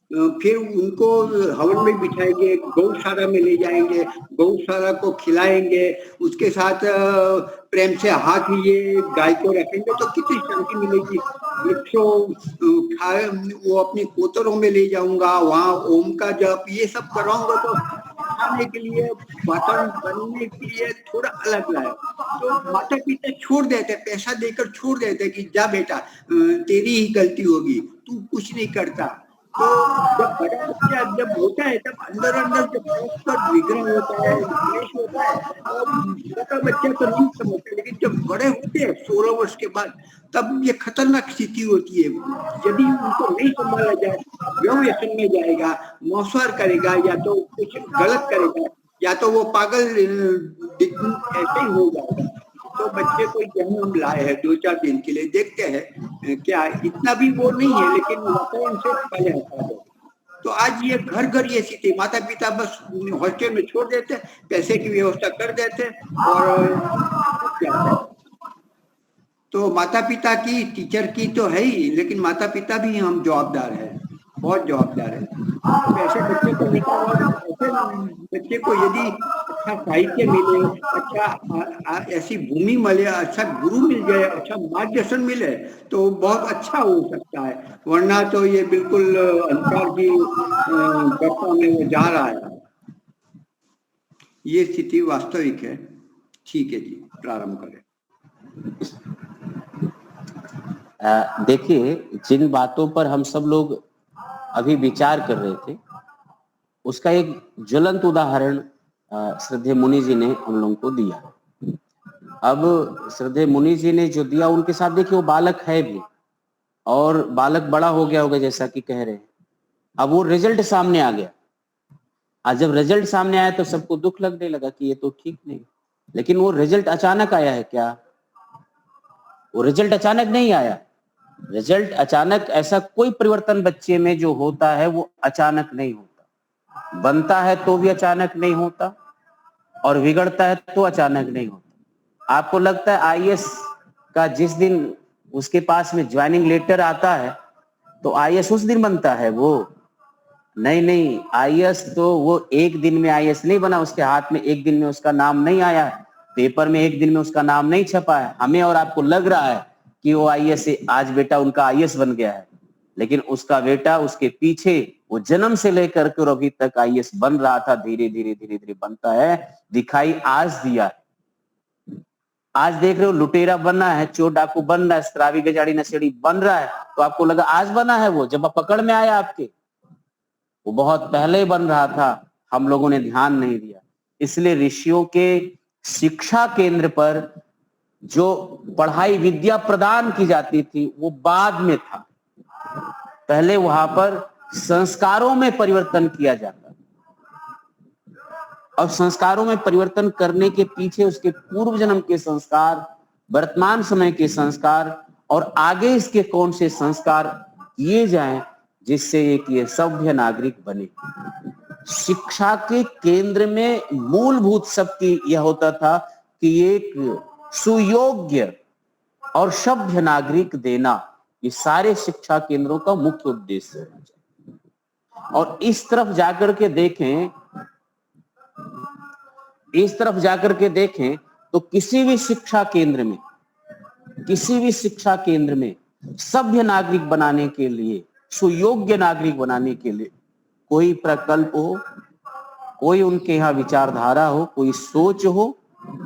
फिर उनको हवन में बिठाएंगे, गौशाला में ले जाएंगे, गौशाला को खिलाएंगे, उसके साथ प्रेम से हाथ लिए गाय को रखेंगे, तो कितनी शांति मिलेगी। वो अपनी कोतरों में ले जाऊंगा, वहाँ ओम का जप ये सब करवाऊंगा, तो खाने के लिए, वातावरण बनने के लिए थोड़ा अलग लाए। तो माता पिता छोड़ देते, पैसा देकर छोड़ देते कि जा बेटा, तेरी ही गलती होगी, तू कुछ नहीं करता। तो जब बड़ा बच्चा जब होता है, तब अंदर अंदर जब बहुत विग्रह होता है, द्वेष होता है, और छोटा बच्चा तो नहीं समझता, लेकिन जब बड़े होते हैं 16 वर्ष के बाद, तब ये खतरनाक स्थिति होती है। यदि उनको नहीं संभाला जाए, व्यसन में जाएगा, मौसवार करेगा, या तो कुछ गलत करेगा, या तो वो पागल ऐसे ही हो जाएगा। तो बच्चे को जन्म हम लाए हैं 2-4 दिन के लिए, देखते हैं क्या, इतना भी वो नहीं है, लेकिन वातावरण से पहले हटा दो। तो आज ये घर घर ये स्थिति, माता पिता बस हॉस्टल में छोड़ देते, पैसे की व्यवस्था कर देते, और तो माता पिता की, टीचर की तो है ही, लेकिन माता पिता भी हम जवाबदार है, बहुत जवाबदार है। ऐसे बच्चे को निकाल, ऐसे बच्चे को यदि अच्छा साहित्य मिले, अच्छा ऐसी भूमि मिले, अच्छा गुरु मिल जाए, अच्छा मार्गदर्शन मिले, तो बहुत अच्छा हो सकता है। वरना तो ये बिल्कुल अंधकार की गर्ता में वो जा रहा है। ये स्थिति वास्तविक है। ठीक है जी, प्रारंभ करें। देखिए, जिन बातों पर हम सब लोग अभी विचार कर रहे थे, उसका एक ज्वलंत उदाहरण श्रद्धेय मुनि जी ने हम लोगों को दिया। अब श्रद्धेय मुनि जी ने जो दिया, उनके साथ देखिए वो बालक है भी, और बालक बड़ा हो गया होगा जैसा कि कह रहे हैं। अब वो रिजल्ट सामने आ गया। आज जब रिजल्ट सामने आया तो सबको दुख लगने लगा कि ये तो ठीक नहीं, लेकिन वो रिजल्ट अचानक आया है क्या? वो रिजल्ट अचानक नहीं आया। रिजल्ट अचानक, ऐसा कोई परिवर्तन बच्चे में जो होता है वो अचानक नहीं होता। बनता है तो भी अचानक नहीं होता, और बिगड़ता है तो अचानक नहीं होता। आपको लगता है आईएएस का जिस दिन उसके पास में ज्वाइनिंग लेटर आता है तो आईएएस उस दिन बनता है? वो नहीं, आईएएस तो वो एक दिन में आईएएस नहीं बना, उसके हाथ में एक दिन में उसका नाम नहीं आया है, पेपर में एक दिन में उसका नाम नहीं छपा है। हमें और आपको लग रहा है कि वो आईएएस, आज बेटा उनका आईएएस बन गया है, लेकिन उसका बेटा उसके पीछे वो जन्म से लेकर के और अभी तक आईएएस बन रहा था, धीरे धीरे बनता है, दिखाई आज दिया। आज देख रहे हो लुटेरा बनना है, चोर डाकू बन रहा है, शराबी गजाड़ी नशेड़ी बन रहा है, तो आपको लगा आज बना है वो, जब आप पकड़ में आया आपके, वो बहुत पहले बन रहा था, हम लोगों ने ध्यान नहीं दिया। इसलिए ऋषियों के शिक्षा केंद्र पर जो पढ़ाई विद्या प्रदान की जाती थी वो बाद में था, पहले वहां पर संस्कारों में परिवर्तन किया जाता। और संस्कारों में परिवर्तन करने के पीछे उसके पूर्व जन्म के संस्कार, वर्तमान समय के संस्कार और आगे इसके कौन से संस्कार किए जाएं जिससे एक ये सभ्य नागरिक बने। शिक्षा के केंद्र में मूलभूत सबकी यह होता था कि एक सुयोग्य और सभ्य नागरिक देना, ये सारे शिक्षा केंद्रों का मुख्य उद्देश्य होना चाहिए। और इस तरफ जाकर के देखें, इस तरफ जाकर के देखें तो किसी भी शिक्षा केंद्र में सभ्य नागरिक बनाने के लिए, सुयोग्य नागरिक बनाने के लिए कोई प्रकल्प हो, कोई उनके यहाँ विचारधारा हो, कोई सोच हो,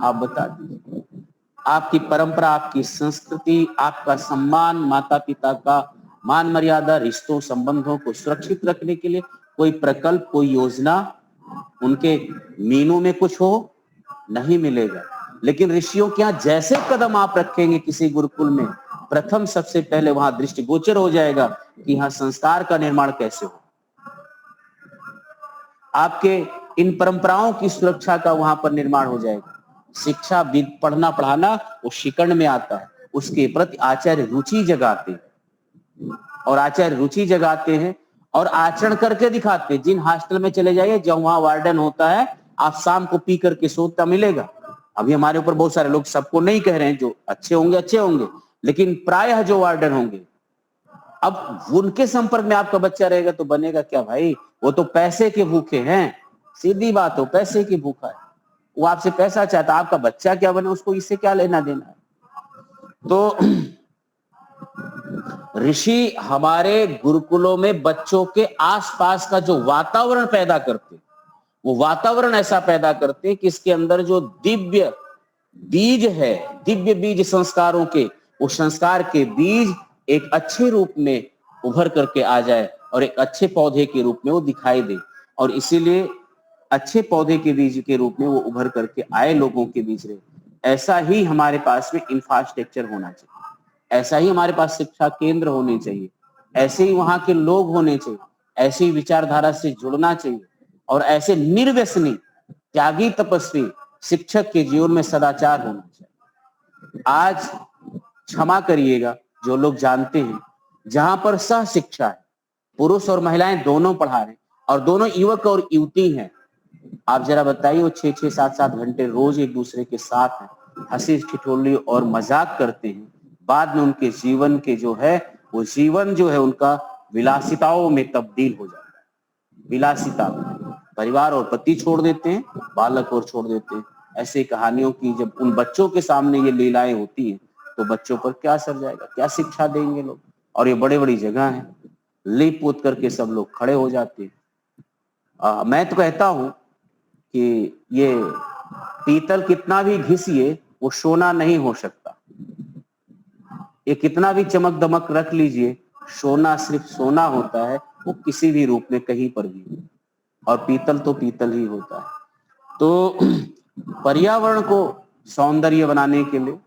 आप बता दीजिए। आपकी परंपरा, आपकी संस्कृति, आपका सम्मान, माता पिता का मान मर्यादा, रिश्तों संबंधों को सुरक्षित रखने के लिए कोई प्रकल्प, कोई योजना उनके मीनू में कुछ हो, नहीं मिलेगा। लेकिन ऋषियों के यहाँ जैसे कदम आप रखेंगे किसी गुरुकुल में, प्रथम सबसे पहले वहां दृष्टिगोचर हो जाएगा कि यहाँ संस्कार का निर्माण कैसे हो, आपके इन परंपराओं की सुरक्षा का वहां पर निर्माण हो जाएगा। शिक्षा, पढ़ना पढ़ाना वो शिकर्ण में आता है, उसके प्रति आचार्य रुचि जगाते हैं, और आचार्य रुचि जगाते हैं और आचरण करके दिखाते हैं। जिन हॉस्टल में चले जाइए जब वहां वार्डन होता है, आप शाम को पी करके सोता मिलेगा। अभी हमारे ऊपर बहुत सारे लोग, सबको नहीं कह रहे हैं, जो अच्छे होंगे, लेकिन प्रायः जो वार्डन होंगे, अब उनके संपर्क में आपका बच्चा रहेगा तो बनेगा क्या भाई? वो तो पैसे के भूखे हैं, सीधी बात हो, पैसे की भूखा है, वो आपसे पैसा चाहता, आपका बच्चा क्या बने उसको इससे क्या लेना देना है। तो ऋषि हमारे गुरुकुलों में बच्चों के आसपास का जो वातावरण पैदा करते, वो वातावरण ऐसा पैदा करते कि इसके अंदर जो दिव्य बीज है, दिव्य बीज संस्कारों के, वो संस्कार के बीज एक अच्छे रूप में उभर करके आ जाए और एक अच्छे पौधे के रूप में वो दिखाई दे। और इसीलिए अच्छे पौधे के बीज के रूप में वो उभर करके आए, लोगों के बीच रहे। ऐसा ही हमारे पास में इंफ्रास्ट्रक्चर होना चाहिए, ऐसा ही हमारे पास शिक्षा केंद्र होने चाहिए, ऐसे ही वहां के लोग होने चाहिए, ऐसी विचारधारा से जुड़ना चाहिए, और ऐसे निर्व्यसनी, त्यागी, तपस्वी शिक्षक के जीवन में सदाचार होना चाहिए। आज क्षमा करिएगा जो लोग जानते हैं, जहां पर सह शिक्षा है, पुरुष और महिलाएं दोनों पढ़ा रहे हैं और दोनों युवक और युवती हैं, आप जरा बताइए वो 6-6, 7-7 घंटे रोज एक दूसरे के साथ हैं, हंसी ठिठोली और मजाक करते हैं। बाद में उनके जीवन के जो है, वो जीवन जो है उनका विलासिताओं में तब्दील हो जाता है। विलासिता, परिवार और पति छोड़ देते हैं, बालक और छोड़ देते हैं। ऐसी कहानियों की जब उन बच्चों के सामने ये लीलाएं होती हैं तो बच्चों पर क्या असर जाएगा, क्या शिक्षा देंगे लोग। और ये बड़ी बड़ी जगह है, लीप पोत करके सब लोग खड़े हो जाते हैं। मैं तो कहता हूं कि ये पीतल कितना भी घिसिए वो सोना नहीं हो सकता, ये कितना भी चमक दमक रख लीजिए, सोना सिर्फ सोना होता है, वो किसी भी रूप में कहीं पर भी, और पीतल तो पीतल ही होता है। तो पर्यावरण को सौंदर्य बनाने के लिए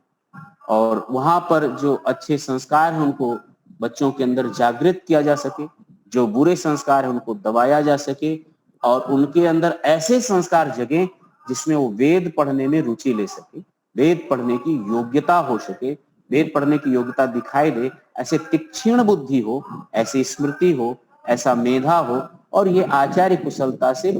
और वहां पर जो अच्छे संस्कार हैं उनको बच्चों के अंदर जागृत किया जा सके, जो बुरे संस्कार हैं उनको दबाया जा सके, और उनके अंदर ऐसे संस्कार जगें जिसमें वो वेद पढ़ने में रुचि ले सके, वेद पढ़ने की योग्यता हो सके, वेद पढ़ने की योग्यता दिखाई दे, ऐसे तीक्ष्ण बुद्धि हो, ऐसी स्मृति हो, ऐसा मेधा हो, और ये आचार्य कुशलता से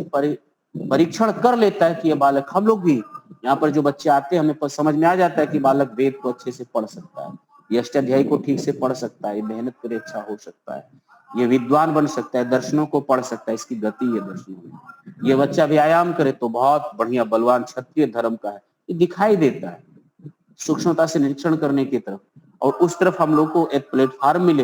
परीक्षण कर लेता है कि ये बालक, हम लोग भी यहाँ पर जो बच्चे आते हैं हमें समझ में आ जाता है कि बालक वेद को अच्छे से पढ़ सकता है, ये अष्टाध्यायी को ठीक से पढ़ सकता है, ये मेहनत करे अच्छा हो सकता है, ये विद्वान बन सकता है, दर्शनों को पढ़ सकता है, इसकी गति है दर्शनों में, ये बच्चा व्यायाम करे तो बहुत बढ़िया बलवान क्षत्रिय धर्म का है, ये दिखाई देता है सूक्ष्मता से निरीक्षण करने की तरफ। और उस तरफ हम लोग को एक प्लेटफॉर्म मिले,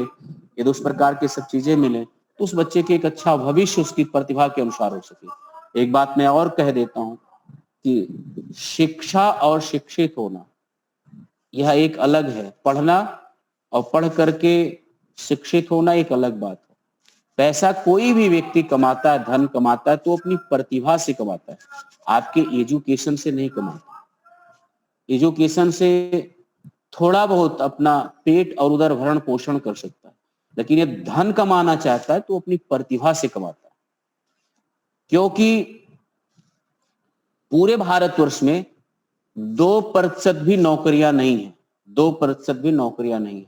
यदि उस प्रकार की सब चीजें मिले तो उस बच्चे के एक अच्छा भविष्य उसकी प्रतिभा के अनुसार हो सके। एक बात मैं और कह देता हूं कि शिक्षा और शिक्षित होना यह एक अलग है। पढ़ना और पढ़ करके शिक्षित होना एक अलग बात है। पैसा कोई भी व्यक्ति कमाता है, धन कमाता है तो अपनी प्रतिभा से कमाता है, आपके एजुकेशन से नहीं कमाता। एजुकेशन से थोड़ा बहुत अपना पेट और उधर भरण पोषण कर सकता है, लेकिन ये धन कमाना चाहता है तो अपनी प्रतिभा से कमाता है। क्योंकि पूरे भारतवर्ष में 2% भी नौकरियां नहीं है, 2% भी नौकरियां नहीं है,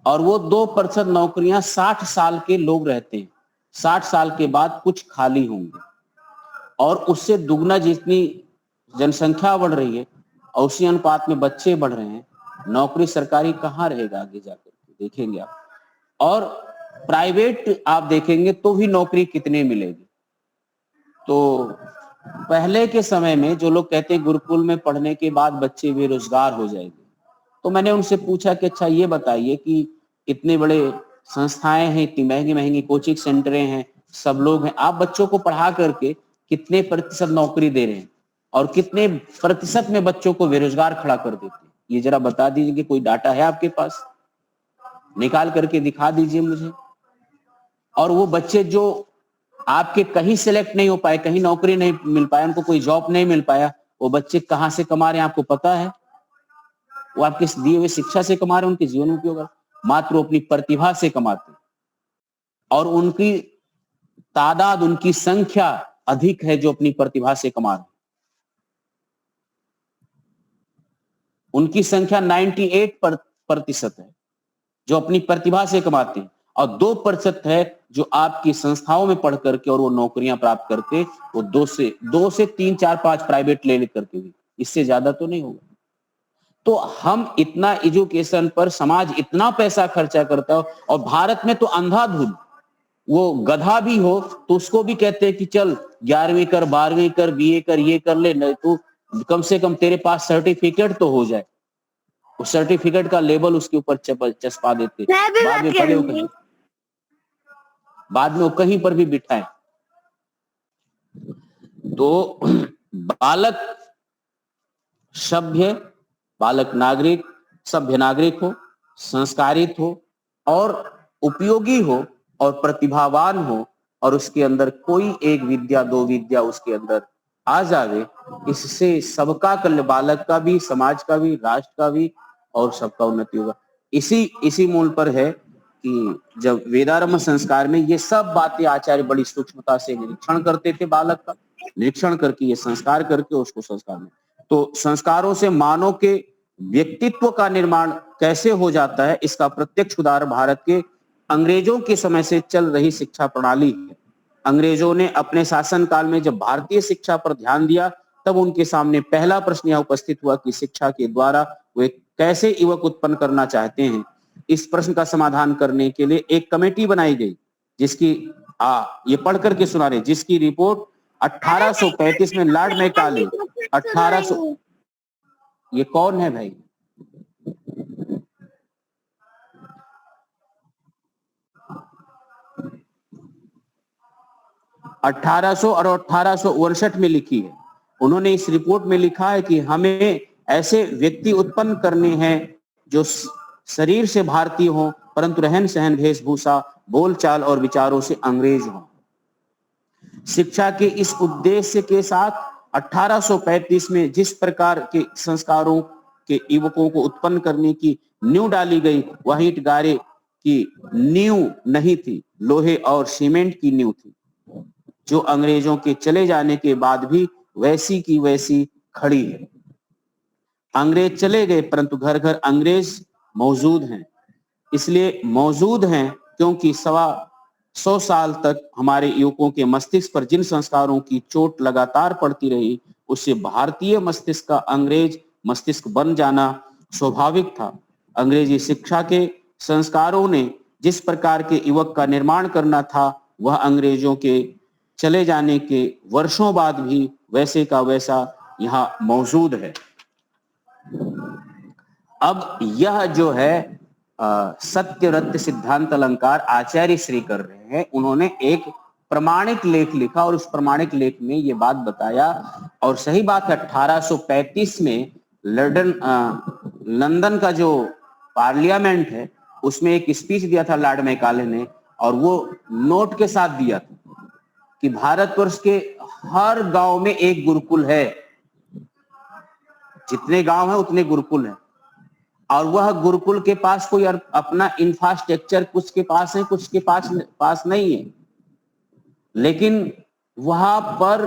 और वो 2% नौकरियां 60 साल के लोग रहते हैं। 60 साल के बाद कुछ खाली होंगे, और उससे दुगना जितनी जनसंख्या बढ़ रही है और उसी अनुपात में बच्चे बढ़ रहे हैं, नौकरी सरकारी कहाँ रहेगा आगे जाकर के, देखेंगे आप। और प्राइवेट आप देखेंगे तो भी नौकरी कितने मिलेगी। तो पहले के समय में जो लोग कहते हैं गुरुकुल में पढ़ने के बाद बच्चे बेरोजगार हो जाएंगे, तो मैंने उनसे पूछा कि अच्छा ये बताइए कि इतने बड़े संस्थाएं हैं, इतनी महंगी महंगी कोचिंग सेंटरें हैं, सब लोग हैं, आप बच्चों को पढ़ा करके कितने प्रतिशत नौकरी दे रहे हैं और कितने प्रतिशत में बच्चों को बेरोजगार खड़ा कर देते हैं, ये जरा बता दीजिए कि कोई डाटा है आपके पास, निकाल करके दिखा दीजिए मुझे। और वो बच्चे जो आपके कहीं सिलेक्ट नहीं हो पाए, कहीं नौकरी नहीं मिल पाया, उनको कोई जॉब नहीं मिल पाया, वो बच्चे कहां से कमा रहे हैं आपको पता है? वो आपके दिए हुए शिक्षा से कमा रहे हैं, उनके जीवन में उपयोग, मात्र अपनी प्रतिभा से कमाते, और उनकी तादाद, उनकी संख्या अधिक है जो अपनी प्रतिभा से कमा रहे हैं। उनकी संख्या 98% है जो अपनी प्रतिभा से कमाते हैं, और 2% है जो आपकी संस्थाओं में पढ़ करके और वो नौकरियां प्राप्त करके, वो 2 से 3, 4, 5 प्राइवेट ले करके भी, इससे ज्यादा तो नहीं होगा। तो हम इतना एजुकेशन पर, समाज इतना पैसा खर्चा करता है, और भारत में तो अंधाधुंध, वो गधा भी हो तो उसको भी कहते हैं कि चल 11वीं कर, 12वीं कर, बीए कर, ये कर ले, नहीं तो कम से कम तेरे पास सर्टिफिकेट तो हो जाए। उस सर्टिफिकेट का लेबल उसके ऊपर चस्पा देते, बाद में वो कहीं पर भी बिठाए। तो बालक नागरिक, सभ्य नागरिक हो, संस्कारित हो और उपयोगी हो और प्रतिभावान हो, और उसके अंदर कोई एक विद्या, 2 विद्या उसके अंदर आ जावे, इससे सबका कल्याण, बालक का भी, समाज का भी, राष्ट्र का भी, और सबका उन्नति होगा। इसी मूल पर है कि जब वेदारंभ संस्कार में ये सब बातें आचार्य बड़ी सूक्ष्मता से निरीक्षण करते थे, बालक का निरीक्षण करके ये संस्कार करके उसको संस्कार में, तो संस्कारों से मानव के व्यक्तित्व का निर्माण कैसे हो जाता है, इसका प्रत्यक्ष उदाहरण भारत के अंग्रेजों के समय से चल रही शिक्षा प्रणाली है। अंग्रेजों ने अपने शासन काल में जब भारतीय शिक्षा पर ध्यान दिया, तब उनके सामने पहला प्रश्न यह उपस्थित हुआ कि शिक्षा के द्वारा वे कैसे युवक उत्पन्न करना चाहते हैं। इस प्रश्न का समाधान करने के लिए एक कमेटी बनाई गई, जिसकी ये पढ़ करके सुना रहे, जिसकी रिपोर्ट 1835 में लॉर्ड मैकाले, 1800, ये कौन है भाई? और 1859 में लिखी है। उन्होंने इस रिपोर्ट में लिखा है कि हमें ऐसे व्यक्ति उत्पन्न करने हैं जो शरीर से भारतीय हो, परंतु रहन सहन, वेशभूषा, बोलचाल और विचारों से अंग्रेज हो। शिक्षा के इस उद्देश्य के साथ 1835 में जिस प्रकार के संस्कारों के युवकों को उत्पन्न करने की नींव डाली गई, वह ईंट गारे की नींव नहीं थी, लोहे और सीमेंट की नींव थी, जो अंग्रेजों के चले जाने के बाद भी वैसी की वैसी खड़ी है। अंग्रेज चले गए, परंतु घर घर अंग्रेज मौजूद हैं। इसलिए मौजूद हैं क्योंकि 125 साल तक हमारे युवकों के मस्तिष्क पर जिन संस्कारों की चोट लगातार पड़ती रही, उससे भारतीय मस्तिष्क का अंग्रेज मस्तिष्क बन जाना स्वाभाविक था। अंग्रेजी शिक्षा के संस्कारों ने जिस प्रकार के युवक का निर्माण करना था, वह अंग्रेजों के चले जाने के वर्षों बाद भी वैसे का वैसा यहां मौजूद है। अब यह जो है सत्यरत्य सिद्धांत अलंकार आचार्य श्री कर रहे हैं, उन्होंने एक प्रमाणिक लेख लिखा और उस प्रमाणिक लेख में ये बात बताया, और सही बात है 1835 में लंदन का जो पार्लियामेंट है उसमें एक स्पीच दिया था लॉर्ड मैकाले ने, और वो नोट के साथ दिया था कि भारतवर्ष के हर गांव में एक गुरुकुल है, जितने गांव है उतने गुरुकुल है, और वह गुरुकुल के पास कोई अपना इंफ्रास्ट्रक्चर कुछ के पास है, कुछ के पास नहीं है, लेकिन वहां पर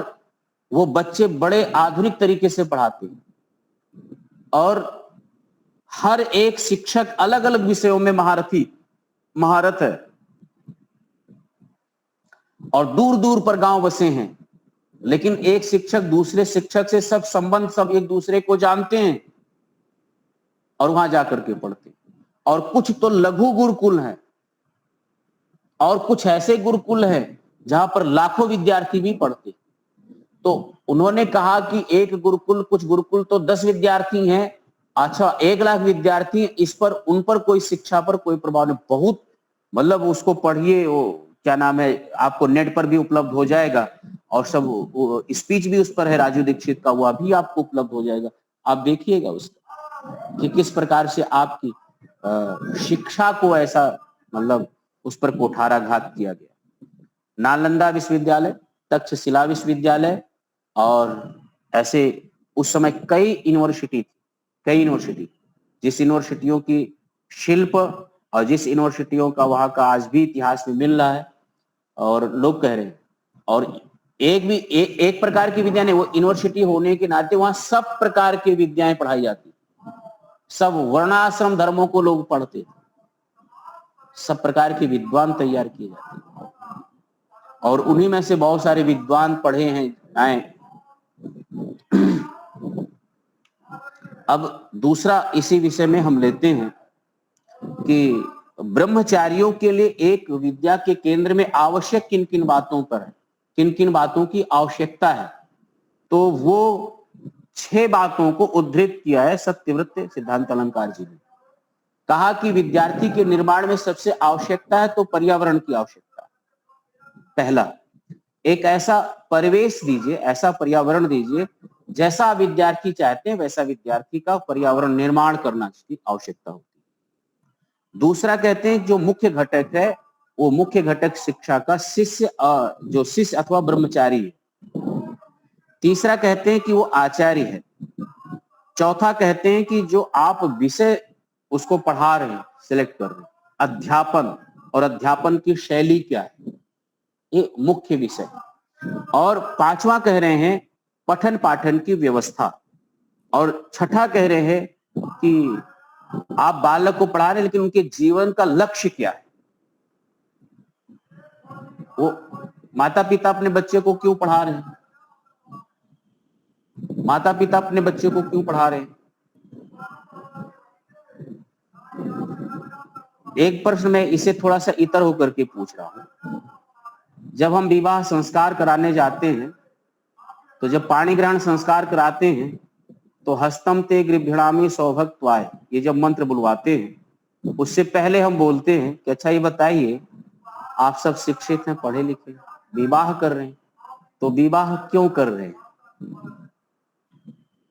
वो बच्चे बड़े आधुनिक तरीके से पढ़ाते हैं और हर एक शिक्षक अलग अलग विषयों में महारत है, और दूर दूर पर गांव बसे हैं, लेकिन एक शिक्षक दूसरे शिक्षक से सब संबंध सब एक दूसरे को जानते हैं और वहां जाकर के पढ़ते हैं। और कुछ तो लघु गुरुकुल हैं और कुछ ऐसे गुरुकुल हैं जहां पर लाखों विद्यार्थी भी पढ़ते हैं। तो उन्होंने कहा कि एक गुरुकुल, कुछ गुरुकुल तो 10 विद्यार्थी हैं, अच्छा 1 लाख विद्यार्थी, इस पर उन पर कोई शिक्षा पर कोई प्रभाव नहीं। बहुत मतलब उसको पढ़िए, वो क्या नाम है, आपको नेट पर भी उपलब्ध हो जाएगा, और सब स्पीच भी उस पर है राजू दीक्षित का, वह भी आपको उपलब्ध हो जाएगा, आप देखिएगा उसका कि किस प्रकार से आपकी शिक्षा को ऐसा मतलब उस पर कुठाराघात किया गया। नालंदा विश्वविद्यालय, तक्षशिला विश्वविद्यालय, और ऐसे उस समय कई यूनिवर्सिटी, जिस यूनिवर्सिटियों की शिल्प और जिस यूनिवर्सिटियों का वहां का आज भी इतिहास में मिल रहा है, और लोग कह रहे हैं, और एक प्रकार की विद्या नहीं, वो यूनिवर्सिटी होने के नाते वहां सब प्रकार की विद्याएं पढ़ाई जाती, सब वर्णाश्रम धर्मों को लोग पढ़ते, सब प्रकार के विद्वान तैयार किए जाते, और उन्हीं में से बहुत सारे विद्वान पढ़े हैं आए। अब दूसरा इसी विषय में हम लेते हैं कि ब्रह्मचारियों के लिए एक विद्या के केंद्र में आवश्यक किन किन बातों पर है, किन किन बातों की आवश्यकता है। तो वो 6 बातों को उद्धृत किया है सत्यव्रत सिद्धांत अलंकार जी ने। कहा कि विद्यार्थी के निर्माण में सबसे आवश्यकता है तो पर्यावरण की आवश्यकता। पहला, एक ऐसा परिवेश दीजिए, ऐसा पर्यावरण दीजिए जैसा विद्यार्थी चाहते हैं वैसा विद्यार्थी का पर्यावरण निर्माण करना की आवश्यकता होती है। दूसरा कहते हैं जो मुख्य घटक है वो मुख्य घटक शिक्षा का जो शिष्य अथवा ब्रह्मचारी है। तीसरा कहते हैं कि वो आचार्य है। चौथा कहते हैं कि जो आप विषय उसको पढ़ा रहे हैं, सिलेक्ट कर रहे हैं, अध्यापन और अध्यापन की शैली क्या है, ये मुख्य विषय। और पांचवा कह रहे हैं पठन पाठन की व्यवस्था। और छठा कह रहे हैं कि आप बालक को पढ़ा रहे हैं लेकिन उनके जीवन का लक्ष्य क्या है, वो माता पिता अपने बच्चे को क्यों पढ़ा रहे हैं, माता पिता अपने बच्चे को क्यों पढ़ा रहे हैं। एक प्रश्न मैं इसे थोड़ा सा इतर होकर के पूछ रहा हूं। जब हम विवाह संस्कार कराने जाते हैं तो जब पाणी ग्रहण संस्कार कराते हैं तो हस्तम ते गृभ्यणामि सौभक्त्वाय, ये जब मंत्र बुलवाते हैं उससे पहले हम बोलते हैं कि अच्छा ये बताइए आप सब शिक्षित हैं, पढ़े लिखे, विवाह कर रहे हैं, तो विवाह क्यों कर रहे हैं।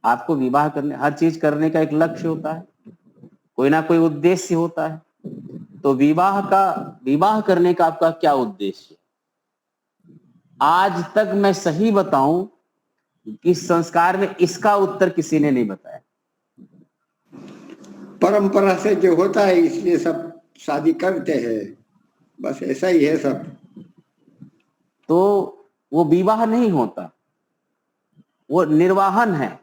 आपको विवाह करने, हर चीज करने का एक लक्ष्य होता है, कोई ना कोई उद्देश्य होता है। तो विवाह करने का आपका क्या उद्देश्य। आज तक मैं सही बताऊं कि संस्कार में इसका उत्तर किसी ने नहीं बताया। परंपरा से जो होता है इसलिए सब शादी करते हैं, बस ऐसा ही है सब। तो वो विवाह नहीं होता, वो निर्वाहन है।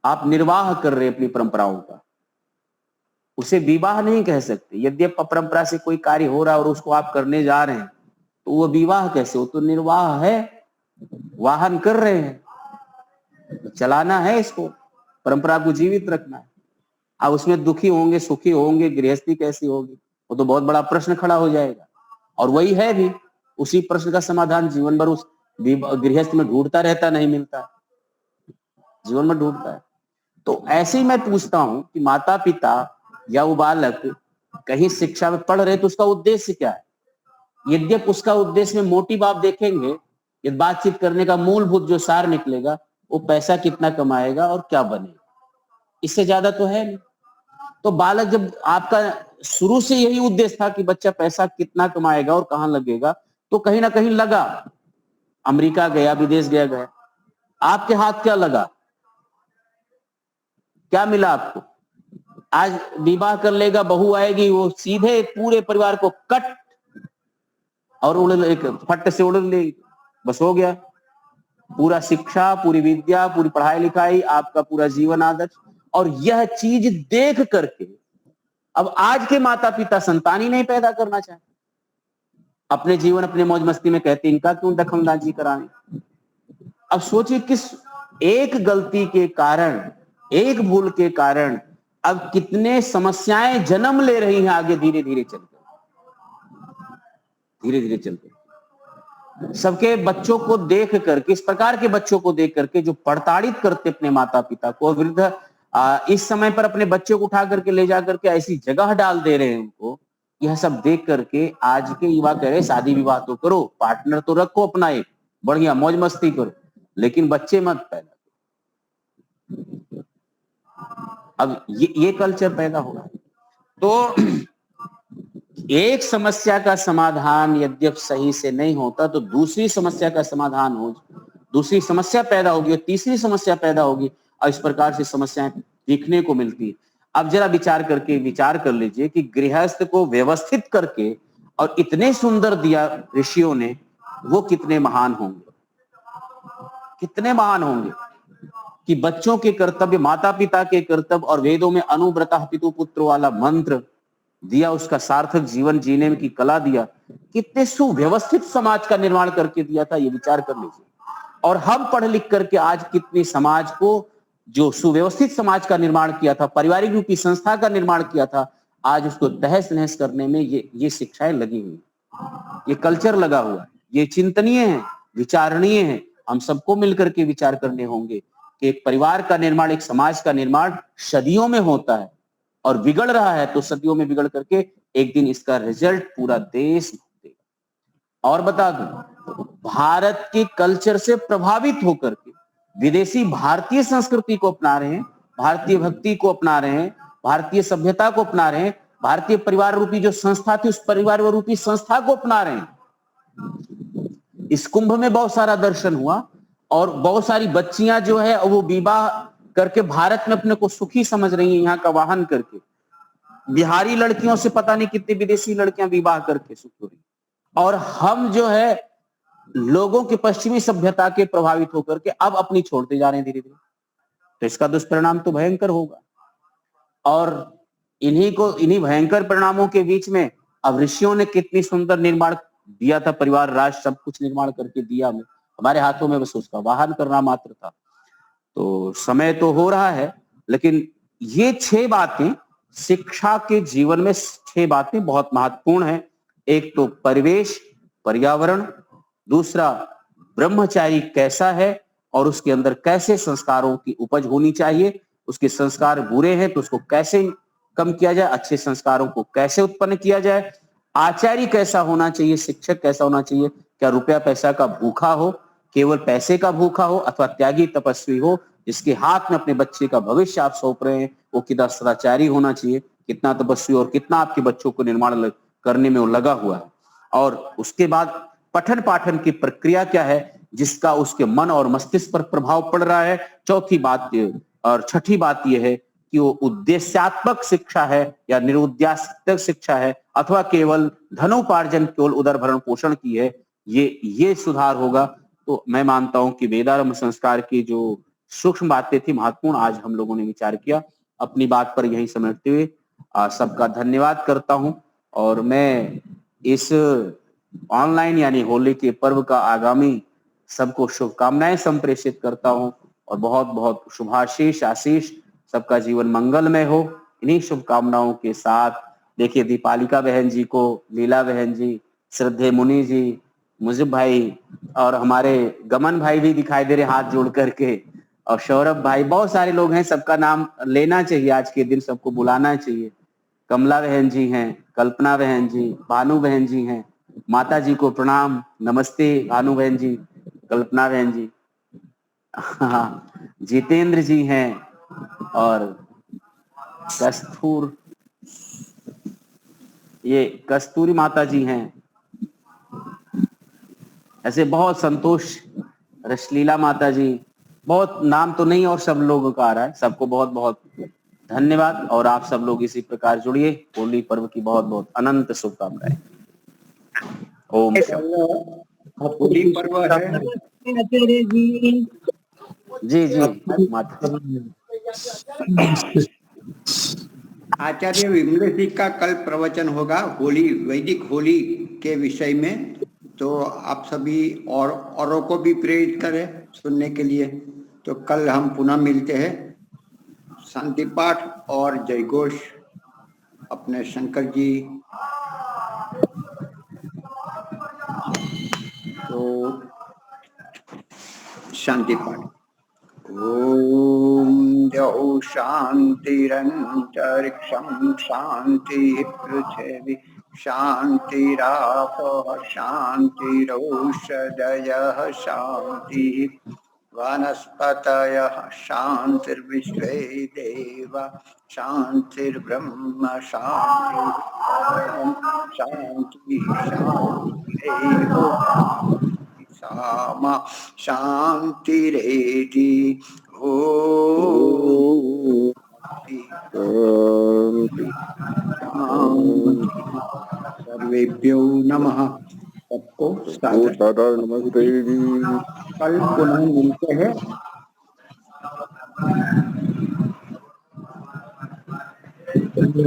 आप निर्वाह कर रहे हैं अपनी परंपराओं का, उसे विवाह नहीं कह सकते। यदि परंपरा से कोई कार्य हो रहा है और उसको आप करने जा रहे हैं तो वो विवाह कैसे हो, तो निर्वाह है, वाहन कर रहे हैं, चलाना है, इसको परंपरा को जीवित रखना है। अब उसमें दुखी होंगे सुखी होंगे, गृहस्थी कैसी होगी, वो तो बहुत बड़ा प्रश्न खड़ा हो जाएगा। और वही है भी, उसी प्रश्न का समाधान जीवन भर उस गृहस्थ में ढूंढता रहता, नहीं मिलता, जीवन में ढूंढता है। तो ऐसे ही मैं पूछता हूं कि माता पिता या वो बालक कहीं शिक्षा में पढ़ रहे तो उसका उद्देश्य क्या है। यद्यपि उसका उद्देश्य में मोटिव आप देखेंगे, ये बातचीत करने का मूलभूत जो सार निकलेगा वो पैसा कितना कमाएगा और क्या बनेगा, इससे ज्यादा तो है नहीं। तो बालक, जब आपका शुरू से यही उद्देश्य था कि बच्चा पैसा कितना कमाएगा और कहां लगेगा, तो कहीं ना कहीं लगा, अमेरिका गया, विदेश गया, आपके हाथ क्या लगा, क्या मिला आपको? आज विवाह कर लेगा, बहू आएगी, वो सीधे पूरे परिवार को कट और उड़ एक फट से उड़ ले, बस हो गया। पूरा शिक्षा, पूरी विद्या, पूरी पढ़ाई लिखाई, आपका पूरा जीवन आदर्श। और यह चीज देख करके अब आज के माता पिता संतान ही नहीं पैदा करना चाहते, अपने जीवन अपने मौज मस्ती में कहते इनका क्यों दखलंदाजी कराएं। अब सोचिए, किस एक गलती के कारण, एक भूल के कारण अब कितने समस्याएं जन्म ले रही हैं आगे, धीरे धीरे चलकर सबके बच्चों को देख करके, इस प्रकार के बच्चों को देख करके जो प्रताड़ित करते अपने माता पिता को, वृद्ध इस समय पर अपने बच्चे को उठा करके ले जा करके ऐसी जगह डाल दे रहे हैं उनको। यह सब देख करके आज के युवा कह रहे शादी विवाह तो करो, पार्टनर तो रखो अपना एक बढ़िया, मौज मस्ती करो, लेकिन बच्चे मत पैदा करो। अब ये कल्चर पैदा हो रहा है। तो एक समस्या का समाधान यद्यप सही से नहीं होता, तो दूसरी समस्या का समाधान हो, दूसरी समस्या पैदा होगी और तीसरी समस्या पैदा होगी, और इस प्रकार से समस्याएं देखने को मिलती है। अब जरा विचार कर लीजिए कि गृहस्थ को व्यवस्थित करके और इतने सुंदर दिया ऋषियों ने, वो कितने महान होंगे, कितने महान होंगे कि बच्चों के कर्तव्य, माता पिता के कर्तव्य और वेदों में अनुव्रतः पितु पुत्र वाला मंत्र दिया, उसका सार्थक जीवन जीने की कला दिया, कितने सुव्यवस्थित समाज का निर्माण करके दिया था, ये विचार कर लीजिए। और हम पढ़ लिख करके आज कितने समाज को, जो सुव्यवस्थित समाज का निर्माण किया था, पारिवारिक रूपी संस्था का निर्माण किया था, आज उसको तहस नहस करने में ये शिक्षाएं लगी हुई, ये कल्चर लगा हुआ है। ये चिंतनीय है, विचारणीय है। हम सबको मिलकर के विचार करने होंगे कि एक परिवार का निर्माण, एक समाज का निर्माण सदियों में होता है और बिगड़ रहा है तो सदियों में बिगड़ करके एक दिन इसका रिजल्ट पूरा देश देगा। और बता दूं, भारत के कल्चर से प्रभावित होकर के विदेशी भारतीय संस्कृति को अपना रहे हैं, भारतीय भक्ति को अपना रहे हैं, भारतीय सभ्यता को अपना रहे हैं, भारतीय परिवार रूपी जो संस्था थी उस परिवार रूपी संस्था को अपना रहे हैं। इस कुंभ में बहुत सारा दर्शन हुआ और बहुत सारी बच्चियां जो है वो विवाह करके भारत में अपने को सुखी समझ रही हैं, यहाँ का वाहन करके। बिहारी लड़कियों से पता नहीं कितनी विदेशी लड़कियां विवाह करके सुख हो रही, और हम जो है लोगों के पश्चिमी सभ्यता के प्रभावित होकर के अब अपनी छोड़ते जा रहे हैं धीरे धीरे। तो इसका दुष्परिणाम तो भयंकर होगा। और इन्हीं भयंकर परिणामों के बीच में अब ऋषियों ने कितनी सुंदर निर्माण दिया था, परिवार राष्ट्र सब कुछ निर्माण करके दिया, हमारे हाथों में बस उसका वाहन करना मात्र था। तो समय तो हो रहा है, लेकिन ये 6 बातें शिक्षा के जीवन में 6 बातें बहुत महत्वपूर्ण है। एक तो परिवेश, पर्यावरण, दूसरा ब्रह्मचारी कैसा है और उसके अंदर कैसे संस्कारों की उपज होनी चाहिए, उसके संस्कार बुरे हैं तो उसको कैसे कम किया जाए, अच्छे संस्कारों को कैसे उत्पन्न किया जाए, आचार्य कैसा होना चाहिए, शिक्षक कैसा होना चाहिए, क्या रुपया पैसा का भूखा हो, केवल पैसे का भूखा हो, अथवा त्यागी तपस्वी हो जिसके हाथ में अपने बच्चे का भविष्य आप सौंप रहे हैं, वो कितना सदाचारी होना चाहिए, कितना तपस्वी और कितना आपके बच्चों को निर्माण करने में वो लगा हुआ है। और उसके बाद पठन पाठन की प्रक्रिया क्या है जिसका उसके मन और मस्तिष्क पर प्रभाव पड़ रहा है। चौथी बात और छठी बात यह है कि वो उद्देश्यात्मक शिक्षा है या निरुद्देश्यात्मक शिक्षा है, अथवा केवल धनोपार्जन, केवल उदर भरण पोषण की है, ये सुधार होगा। तो मैं मानता हूं कि वेदारंभ संस्कार की जो सूक्ष्म बातें थी, महत्वपूर्ण, आज हम लोगों ने विचार किया। अपनी बात पर यही समेटते हुए सबका धन्यवाद करता हूं, और मैं इस ऑनलाइन यानी होली के पर्व का आगामी सबको शुभकामनाएं संप्रेषित करता हूं, और बहुत बहुत शुभाशीष आशीष, सबका जीवन मंगलमय हो। इन्हीं शुभकामनाओं के साथ देखिए दीपालिका बहन जी को, लीला बहन जी, श्रद्धे मुनि जी, मुजिब भाई और हमारे गमन भाई भी दिखाई दे रहे हाथ जोड़ करके, और सौरभ भाई, बहुत सारे लोग हैं, सबका नाम लेना चाहिए आज के दिन, सबको बुलाना चाहिए। कमला बहन जी हैं, कल्पना बहन जी, भानु बहन जी हैं, माता जी को प्रणाम, नमस्ते भानु बहन जी, कल्पना बहन जी, हाँ, जितेंद्र जी हैं, और ये कस्तूरी माता जी हैं, ऐसे बहुत संतोष रसलीला माता जी, बहुत नाम तो नहीं और सब लोगों का आ रहा है। सबको बहुत बहुत धन्यवाद और आप सब लोग इसी प्रकार जुड़िए। होली पर्व की बहुत बहुत अनंत शुभकामनाएं। ओम शांति। होली पर्व है। जी जी माता। आचार्य विमलेश जी का कल प्रवचन होगा होली, वैदिक होली के विषय में, तो आप सभी और औरों को भी प्रेरित करें सुनने के लिए। तो कल हम पुनः मिलते हैं। शांति पाठ और जयघोष अपने शंकर जी। तो शांति पाठ। ओम द्यौ शांतिरंतरिक्षं शांति पृथिवी शांतिरापः शांतिरौषधयः शांति वनस्पतयः शांतिर्विश्वे देवा शांतिर्ब्रह्म शांति शांति शांतिरेव सामा शांतिरेधि। ओम सर्वेभ्यो नमः। सबको सादर नमस्ते जी। कल पुनः मिलते हैं। जी